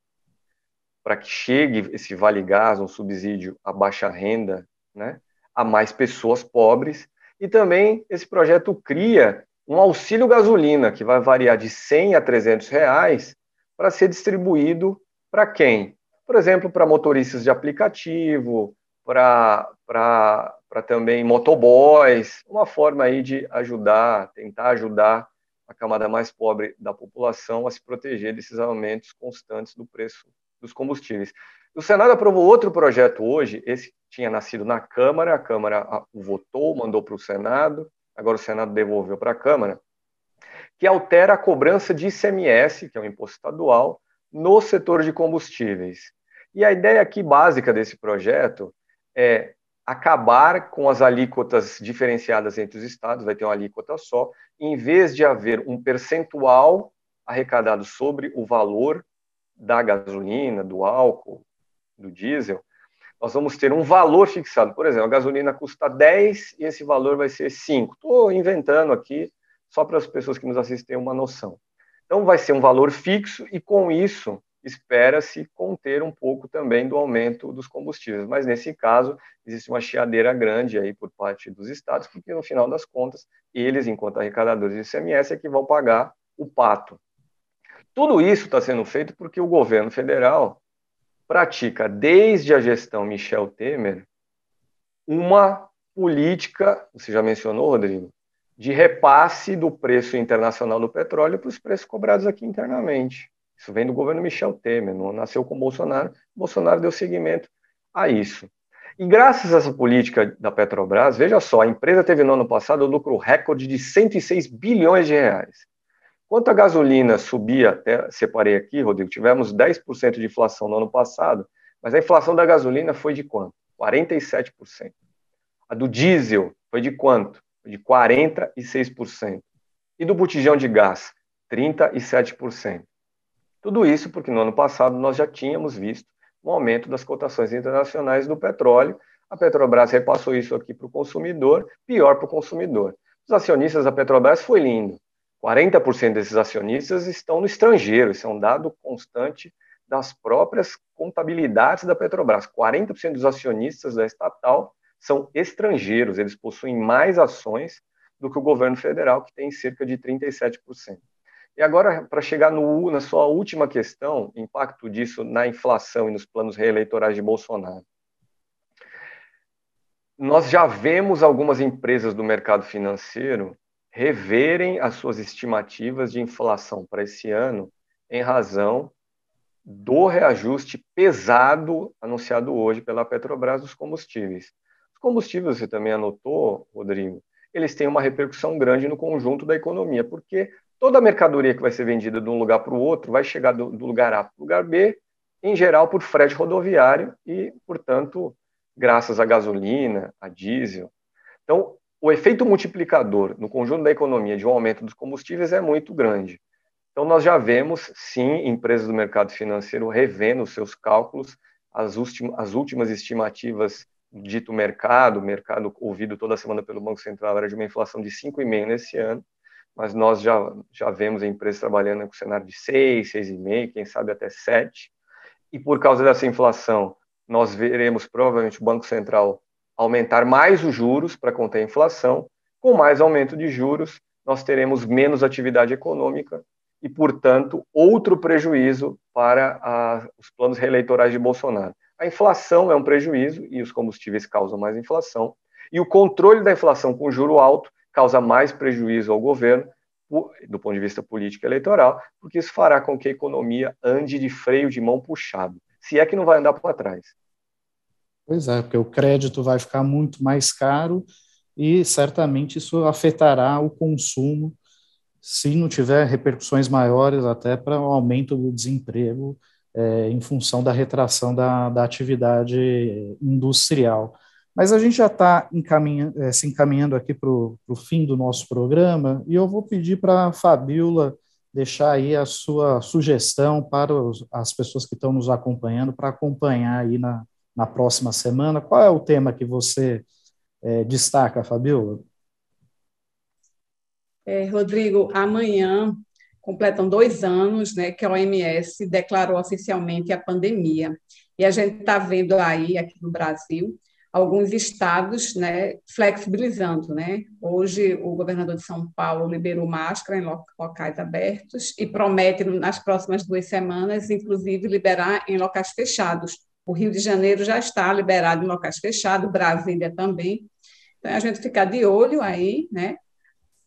para que chegue esse Vale Gás, um subsídio à baixa renda, né, a mais pessoas pobres. E também esse projeto cria um auxílio gasolina, que vai variar de R$100 a R$300, para ser distribuído para quem? Por exemplo, para motoristas de aplicativo, para também motoboys, uma forma aí de ajudar, tentar ajudar a camada mais pobre da população a se proteger desses aumentos constantes do preço dos combustíveis. O Senado aprovou outro projeto hoje, esse tinha nascido na Câmara, a Câmara o votou, mandou para o Senado, agora o Senado devolveu para a Câmara, que altera a cobrança de ICMS, que é um imposto estadual, no setor de combustíveis. E a ideia aqui básica desse projeto é acabar com as alíquotas diferenciadas entre os estados, vai ter uma alíquota só, em vez de haver um percentual arrecadado sobre o valor da gasolina, do álcool, do diesel, nós vamos ter um valor fixado. Por exemplo, a gasolina custa 10 e esse valor vai ser 5. Estou inventando aqui, só para as pessoas que nos assistem terem uma noção. Então, vai ser um valor fixo e, com isso, espera-se conter um pouco também do aumento dos combustíveis. Mas, nesse caso, existe uma chiadeira grande aí por parte dos estados, porque, no final das contas, eles, enquanto arrecadadores de ICMS, é que vão pagar o pato. Tudo isso está sendo feito porque o governo federal pratica, desde a gestão Michel Temer, uma política, você já mencionou, Rodrigo, de repasse do preço internacional do petróleo para os preços cobrados aqui internamente. Isso vem do governo Michel Temer, não nasceu com Bolsonaro. Bolsonaro deu seguimento a isso. E graças a essa política da Petrobras, veja só, a empresa teve no ano passado um lucro recorde de 106 bilhões de reais. Quanto a gasolina subia, até separei aqui, Rodrigo, tivemos 10% de inflação no ano passado, mas a inflação da gasolina foi de quanto? 47%. A do diesel foi de quanto? Foi de 46%. E do botijão de gás? 37%. Tudo isso porque no ano passado nós já tínhamos visto um aumento das cotações internacionais do petróleo. A Petrobras repassou isso aqui para o consumidor, pior para o consumidor. Os acionistas da Petrobras foi lindo. 40% desses acionistas estão no estrangeiro, isso é um dado constante das próprias contabilidades da Petrobras. 40% dos acionistas da estatal são estrangeiros, eles possuem mais ações do que o governo federal, que tem cerca de 37%. E agora, para chegar na sua última questão, impacto disso na inflação e nos planos reeleitorais de Bolsonaro. Nós já vemos algumas empresas do mercado financeiro reverem as suas estimativas de inflação para esse ano em razão do reajuste pesado anunciado hoje pela Petrobras dos combustíveis. Os combustíveis, você também anotou, Rodrigo, eles têm uma repercussão grande no conjunto da economia, porque toda a mercadoria que vai ser vendida de um lugar para o outro vai chegar do lugar A para o lugar B, em geral por frete rodoviário e, portanto, graças à gasolina, a diesel. Então, o efeito multiplicador no conjunto da economia de um aumento dos combustíveis é muito grande. Então, nós já vemos, sim, empresas do mercado financeiro revendo os seus cálculos, as últimas estimativas do dito mercado ouvido toda semana pelo Banco Central, era de uma inflação de 5,5% nesse ano, mas nós já vemos empresas trabalhando com cenário de 6, 6,5%, quem sabe até 7%, e por causa dessa inflação, nós veremos provavelmente o Banco Central aumentar mais os juros para conter a inflação. Com mais aumento de juros, nós teremos menos atividade econômica e, portanto, outro prejuízo para os planos reeleitorais de Bolsonaro. A inflação é um prejuízo e os combustíveis causam mais inflação, e o controle da inflação com juro alto causa mais prejuízo ao governo, do ponto de vista político e eleitoral, porque isso fará com que a economia ande de freio de mão puxado, se é que não vai andar para trás. Pois é, porque o crédito vai ficar muito mais caro e certamente isso afetará o consumo, se não tiver repercussões maiores até para o aumento do desemprego em função da retração da atividade industrial. Mas a gente já está se encaminhando aqui para o fim do nosso programa e eu vou pedir para a Fabíola deixar aí a sua sugestão para as pessoas que estão nos acompanhando, para acompanhar aí na próxima semana. Qual é o tema que você destaca, Fabíola? Rodrigo, amanhã completam 2 anos, né, que a OMS declarou oficialmente a pandemia. E a gente está vendo aí, aqui no Brasil, alguns estados, né, flexibilizando, né? Hoje, o governador de São Paulo liberou máscara em locais abertos e promete, nas próximas 2 semanas, inclusive, liberar em locais fechados. O Rio de Janeiro já está liberado em locais fechados, Brasília também. Então, a gente fica de olho aí, né?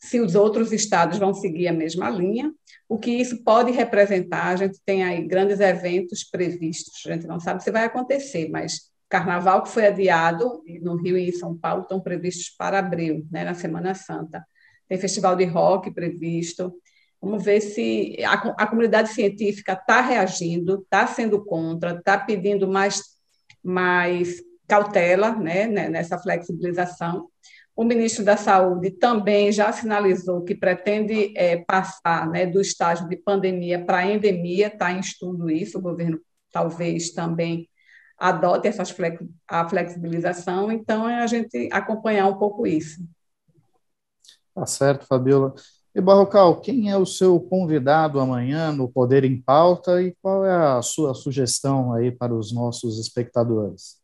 Se os outros estados vão seguir a mesma linha, o que isso pode representar. A gente tem aí grandes eventos previstos, a gente não sabe se vai acontecer, mas Carnaval que foi adiado no Rio e em São Paulo estão previstos para abril, né, na Semana Santa. Tem festival de rock previsto. Vamos ver se a comunidade científica está reagindo, está sendo contra, está pedindo mais cautela, né, nessa flexibilização. O ministro da Saúde também já sinalizou que pretende passar, né, do estágio de pandemia para endemia, está em estudo isso, o governo talvez também adote a flexibilização, então é a gente acompanhar um pouco isso. Tá certo, Fabíola. E, Barrocal, quem é o seu convidado amanhã no Poder em Pauta e qual é a sua sugestão aí para os nossos espectadores?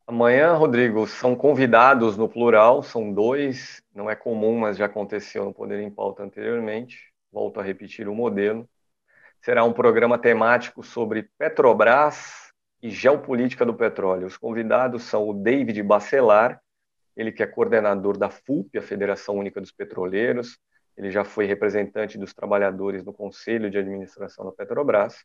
Amanhã, Rodrigo, são convidados no plural, são 2, não é comum, mas já aconteceu no Poder em Pauta anteriormente. Volto a repetir o modelo. Será um programa temático sobre Petrobras e geopolítica do petróleo. Os convidados são o David Bacelar, ele que é coordenador da FUP, a Federação Única dos Petroleiros, ele já foi representante dos trabalhadores no Conselho de Administração da Petrobras.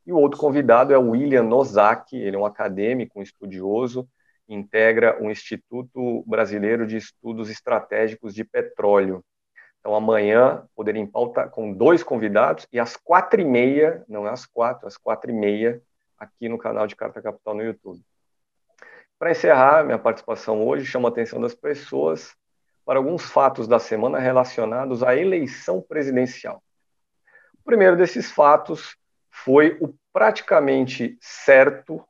E o outro convidado é o William Nozaki, ele é um acadêmico, um estudioso, integra o Instituto Brasileiro de Estudos Estratégicos de Petróleo. Então, amanhã, Poder em Pauta com 2 convidados e às 4h30, não é às 4, às 4h30, aqui no canal de Carta Capital no YouTube. Para encerrar minha participação hoje, chamo a atenção das pessoas para alguns fatos da semana relacionados à eleição presidencial. O primeiro desses fatos foi o praticamente certo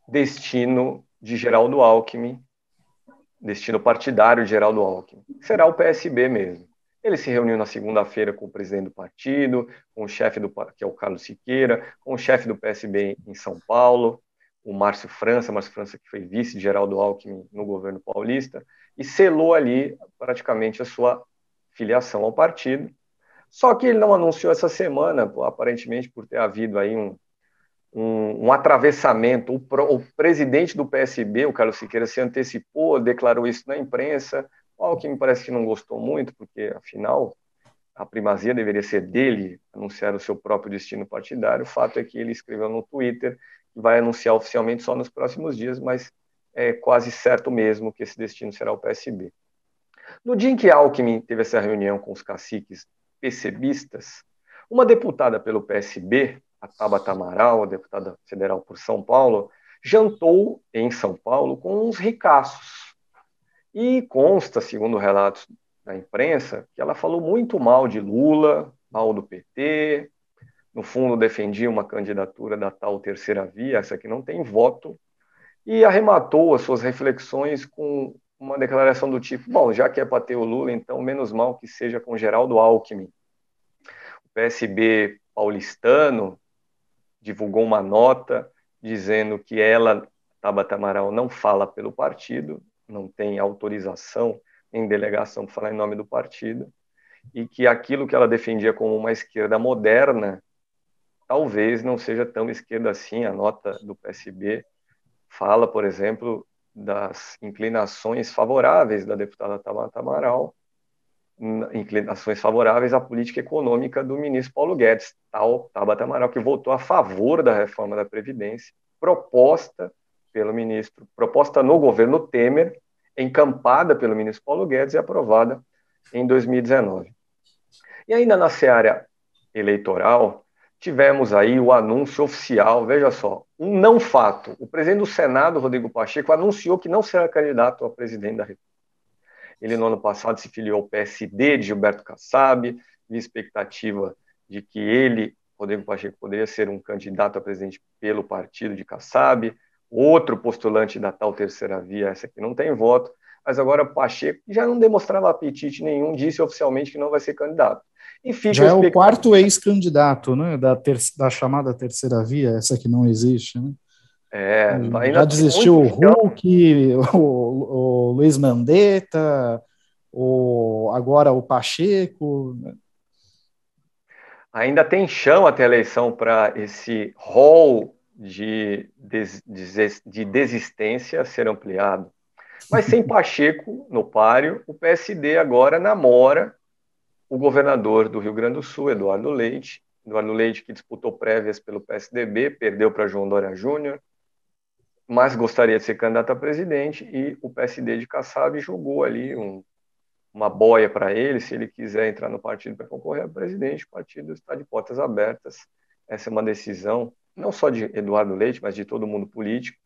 destino de Geraldo Alckmin, destino partidário de Geraldo Alckmin. Será o PSB mesmo. Ele se reuniu na segunda-feira com o presidente do partido, com o chefe que é o Carlos Siqueira, com o chefe do PSB em São Paulo, o Márcio França que foi vice de Geraldo Alckmin no governo paulista, e selou ali praticamente a sua filiação ao partido. Só que ele não anunciou essa semana, aparentemente por ter havido aí um atravessamento. O presidente do PSB, o Carlos Siqueira, se antecipou, declarou isso na imprensa. O Alckmin parece que não gostou muito, porque, afinal, a primazia deveria ser dele anunciar o seu próprio destino partidário. O fato é que ele escreveu no Twitter que vai anunciar oficialmente só nos próximos dias, mas é quase certo mesmo que esse destino será o PSB. No dia em que Alckmin teve essa reunião com os caciques PCBistas, uma deputada pelo PSB, a Tabata Amaral, a deputada federal por São Paulo, jantou em São Paulo com uns ricaços. E consta, segundo relatos da imprensa, que ela falou muito mal de Lula, mal do PT, no fundo defendia uma candidatura da tal terceira via, essa que não tem voto, e arrematou as suas reflexões com uma declaração do tipo, bom, já que é para ter o Lula, então menos mal que seja com Geraldo Alckmin. O PSB paulistano divulgou uma nota dizendo que ela, Tabata Amaral, não fala pelo partido, não tem autorização nem delegação para falar em nome do partido, e que aquilo que ela defendia como uma esquerda moderna talvez não seja tão esquerda assim. A nota do PSB fala, por exemplo, das inclinações favoráveis da deputada Tabata Amaral inclinações favoráveis à política econômica do ministro Paulo Guedes, tal Tabata Amaral, que votou a favor da reforma da Previdência, proposta no governo Temer, encampada pelo ministro Paulo Guedes e aprovada em 2019. E ainda na seara eleitoral, tivemos aí o anúncio oficial, veja só, um não fato. O presidente do Senado, Rodrigo Pacheco, anunciou que não será candidato a presidente da República. Ele, no ano passado, se filiou ao PSD de Gilberto Kassab, de expectativa de que ele, Rodrigo Pacheco, poderia ser um candidato a presidente pelo partido de Kassab, outro postulante da tal terceira via, essa que não tem voto, mas agora Pacheco já não demonstrava apetite nenhum, disse oficialmente que não vai ser candidato. E fica já é o quarto ex-candidato, né, da chamada terceira via, essa que não existe, né? Já desistiu o Huck, o Luiz Mandetta, agora o Pacheco. Ainda tem chão até a eleição para esse rol de desistência ser ampliado. Mas sem Pacheco no páreo, o PSD agora namora o governador do Rio Grande do Sul, Eduardo Leite. Eduardo Leite, que disputou prévias pelo PSDB, perdeu para João Dória Júnior, mas gostaria de ser candidato a presidente, e o PSD de Kassab jogou ali uma boia para ele, se ele quiser entrar no partido para concorrer a presidente, o partido está de portas abertas. Essa é uma decisão, não só de Eduardo Leite, mas de todo mundo político,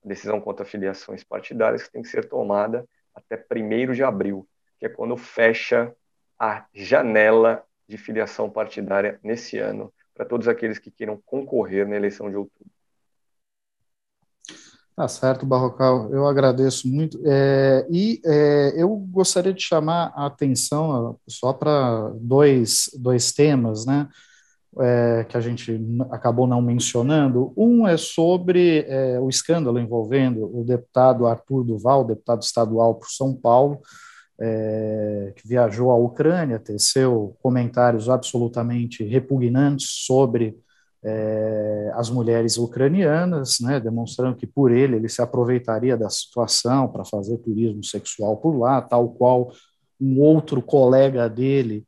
decisão contra filiações partidárias que tem que ser tomada até 1º de abril, que é quando fecha a janela de filiação partidária nesse ano, para todos aqueles que queiram concorrer na eleição de outubro. Tá certo, Barrocal, eu agradeço muito. Eu gostaria de chamar a atenção só para dois temas, né, que a gente acabou não mencionando. Um é sobre o escândalo envolvendo o deputado Arthur Duval, deputado estadual por São Paulo, que viajou à Ucrânia, teceu comentários absolutamente repugnantes sobre as mulheres ucranianas, né, demonstrando que por ele se aproveitaria da situação para fazer turismo sexual por lá, tal qual um outro colega dele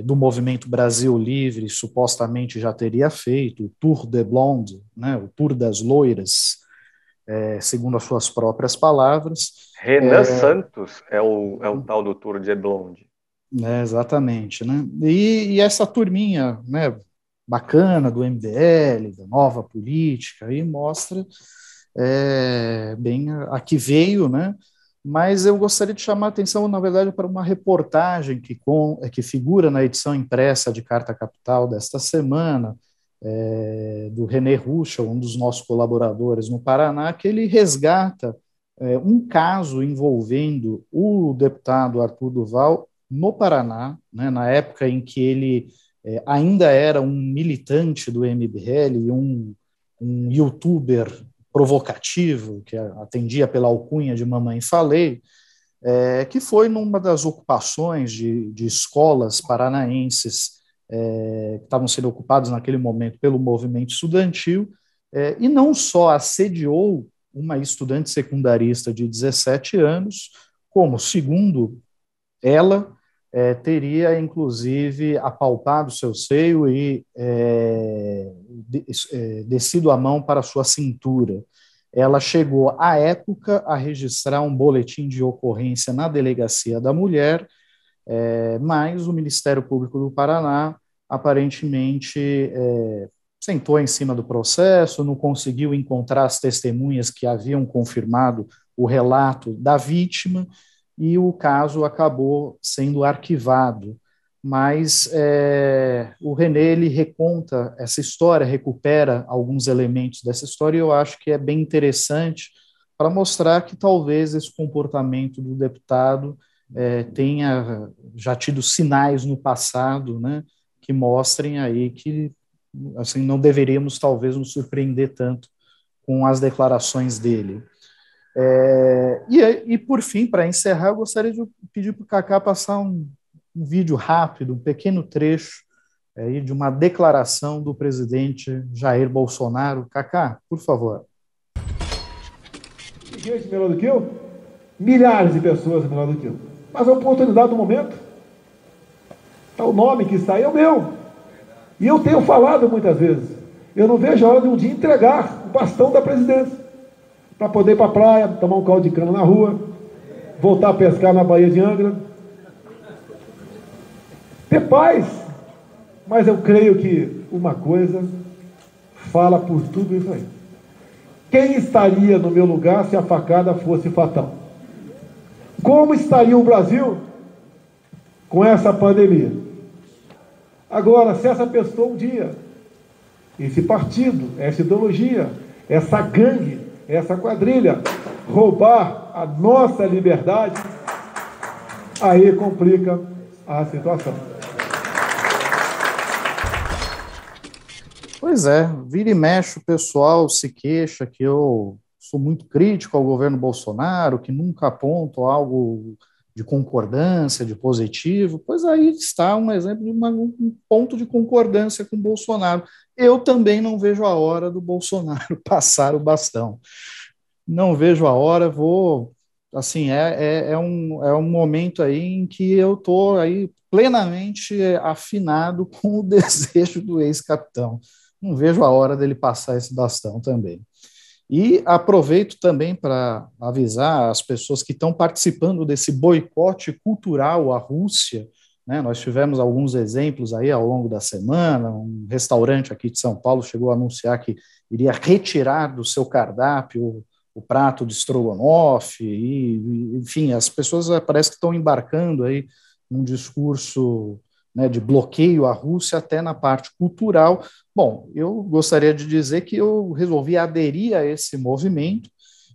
do Movimento Brasil Livre supostamente já teria feito, o Tour de Blonde, né, o Tour das Loiras, segundo as suas próprias palavras. Renan Santos é o tal do Tour de Blonde. Exatamente, né? E essa turminha, né, bacana do MBL, da nova política, aí mostra bem a que veio, né? Mas eu gostaria de chamar a atenção, na verdade, para uma reportagem que figura na edição impressa de Carta Capital desta semana, do René Ruschel, um dos nossos colaboradores no Paraná, que ele resgata um caso envolvendo o deputado Arthur Duval no Paraná, né, na época em que ele ainda era um militante do MBL e um youtuber provocativo, que atendia pela alcunha de Mamãe Falei, que foi numa das ocupações de escolas paranaenses que estavam sendo ocupadas naquele momento pelo movimento estudantil, e não só assediou uma estudante secundarista de 17 anos, como, segundo ela, teria, inclusive, apalpado seu seio e descido a mão para sua cintura. Ela chegou, à época, a registrar um boletim de ocorrência na Delegacia da Mulher, mas o Ministério Público do Paraná, aparentemente, sentou em cima do processo, não conseguiu encontrar as testemunhas que haviam confirmado o relato da vítima, e o caso acabou sendo arquivado. Mas o René, ele reconta essa história, recupera alguns elementos dessa história, e eu acho que é bem interessante para mostrar que talvez esse comportamento do deputado tenha já tido sinais no passado, né, que mostrem aí que assim, não deveríamos talvez nos surpreender tanto com as declarações dele. E por fim, para encerrar, eu gostaria de pedir para o Cacá passar um vídeo rápido, um pequeno trecho aí de uma declaração do presidente Jair Bolsonaro. Cacá, por favor. Gente melhor do que eu? Milhares de pessoas melhor do que eu. Mas a oportunidade do momento, o nome que está aí é o meu. E eu tenho falado muitas vezes, eu não vejo a hora de um dia entregar o bastão da presidência, para poder ir para a praia, tomar um caldo de cana na rua, voltar a pescar na Baía de Angra, ter paz. Mas eu creio que uma coisa fala por tudo isso aí. Quem estaria no meu lugar se a facada fosse fatal? Como estaria o Brasil com essa pandemia? Agora, se essa pessoa um dia, esse partido, essa ideologia, essa gangue, essa quadrilha, roubar a nossa liberdade, aí complica a situação. Pois é, vira e mexe o pessoal se queixa que eu sou muito crítico ao governo Bolsonaro, que nunca aponto algo de concordância, de positivo. Pois aí está um exemplo de um ponto de concordância com o Bolsonaro. Eu também não vejo a hora do Bolsonaro passar o bastão. Não vejo a hora, assim, é um momento aí em que eu estou aí plenamente afinado com o desejo do ex-capitão. Não vejo a hora dele passar esse bastão também. E aproveito também para avisar as pessoas que estão participando desse boicote cultural à Rússia, né? Nós tivemos alguns exemplos aí ao longo da semana. Um restaurante aqui de São Paulo chegou a anunciar que iria retirar do seu cardápio o prato de estrogonofe, e enfim, as pessoas parece que estão embarcando aí num discurso, né, de bloqueio à Rússia até na parte cultural. Bom, eu gostaria de dizer que eu resolvi aderir a esse movimento,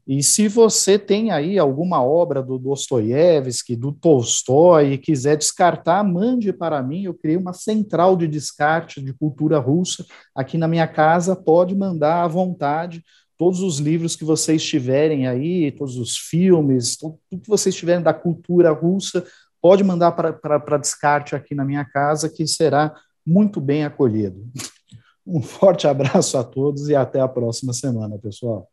e se você tem aí alguma obra do Dostoiévski, do Tolstói, e quiser descartar, mande para mim. Eu criei uma central de descarte de cultura russa aqui na minha casa, pode mandar à vontade. Todos os livros que vocês tiverem aí, todos os filmes, tudo que vocês tiverem da cultura russa, pode mandar para descarte aqui na minha casa, que será muito bem acolhido. Um forte abraço a todos e até a próxima semana, pessoal.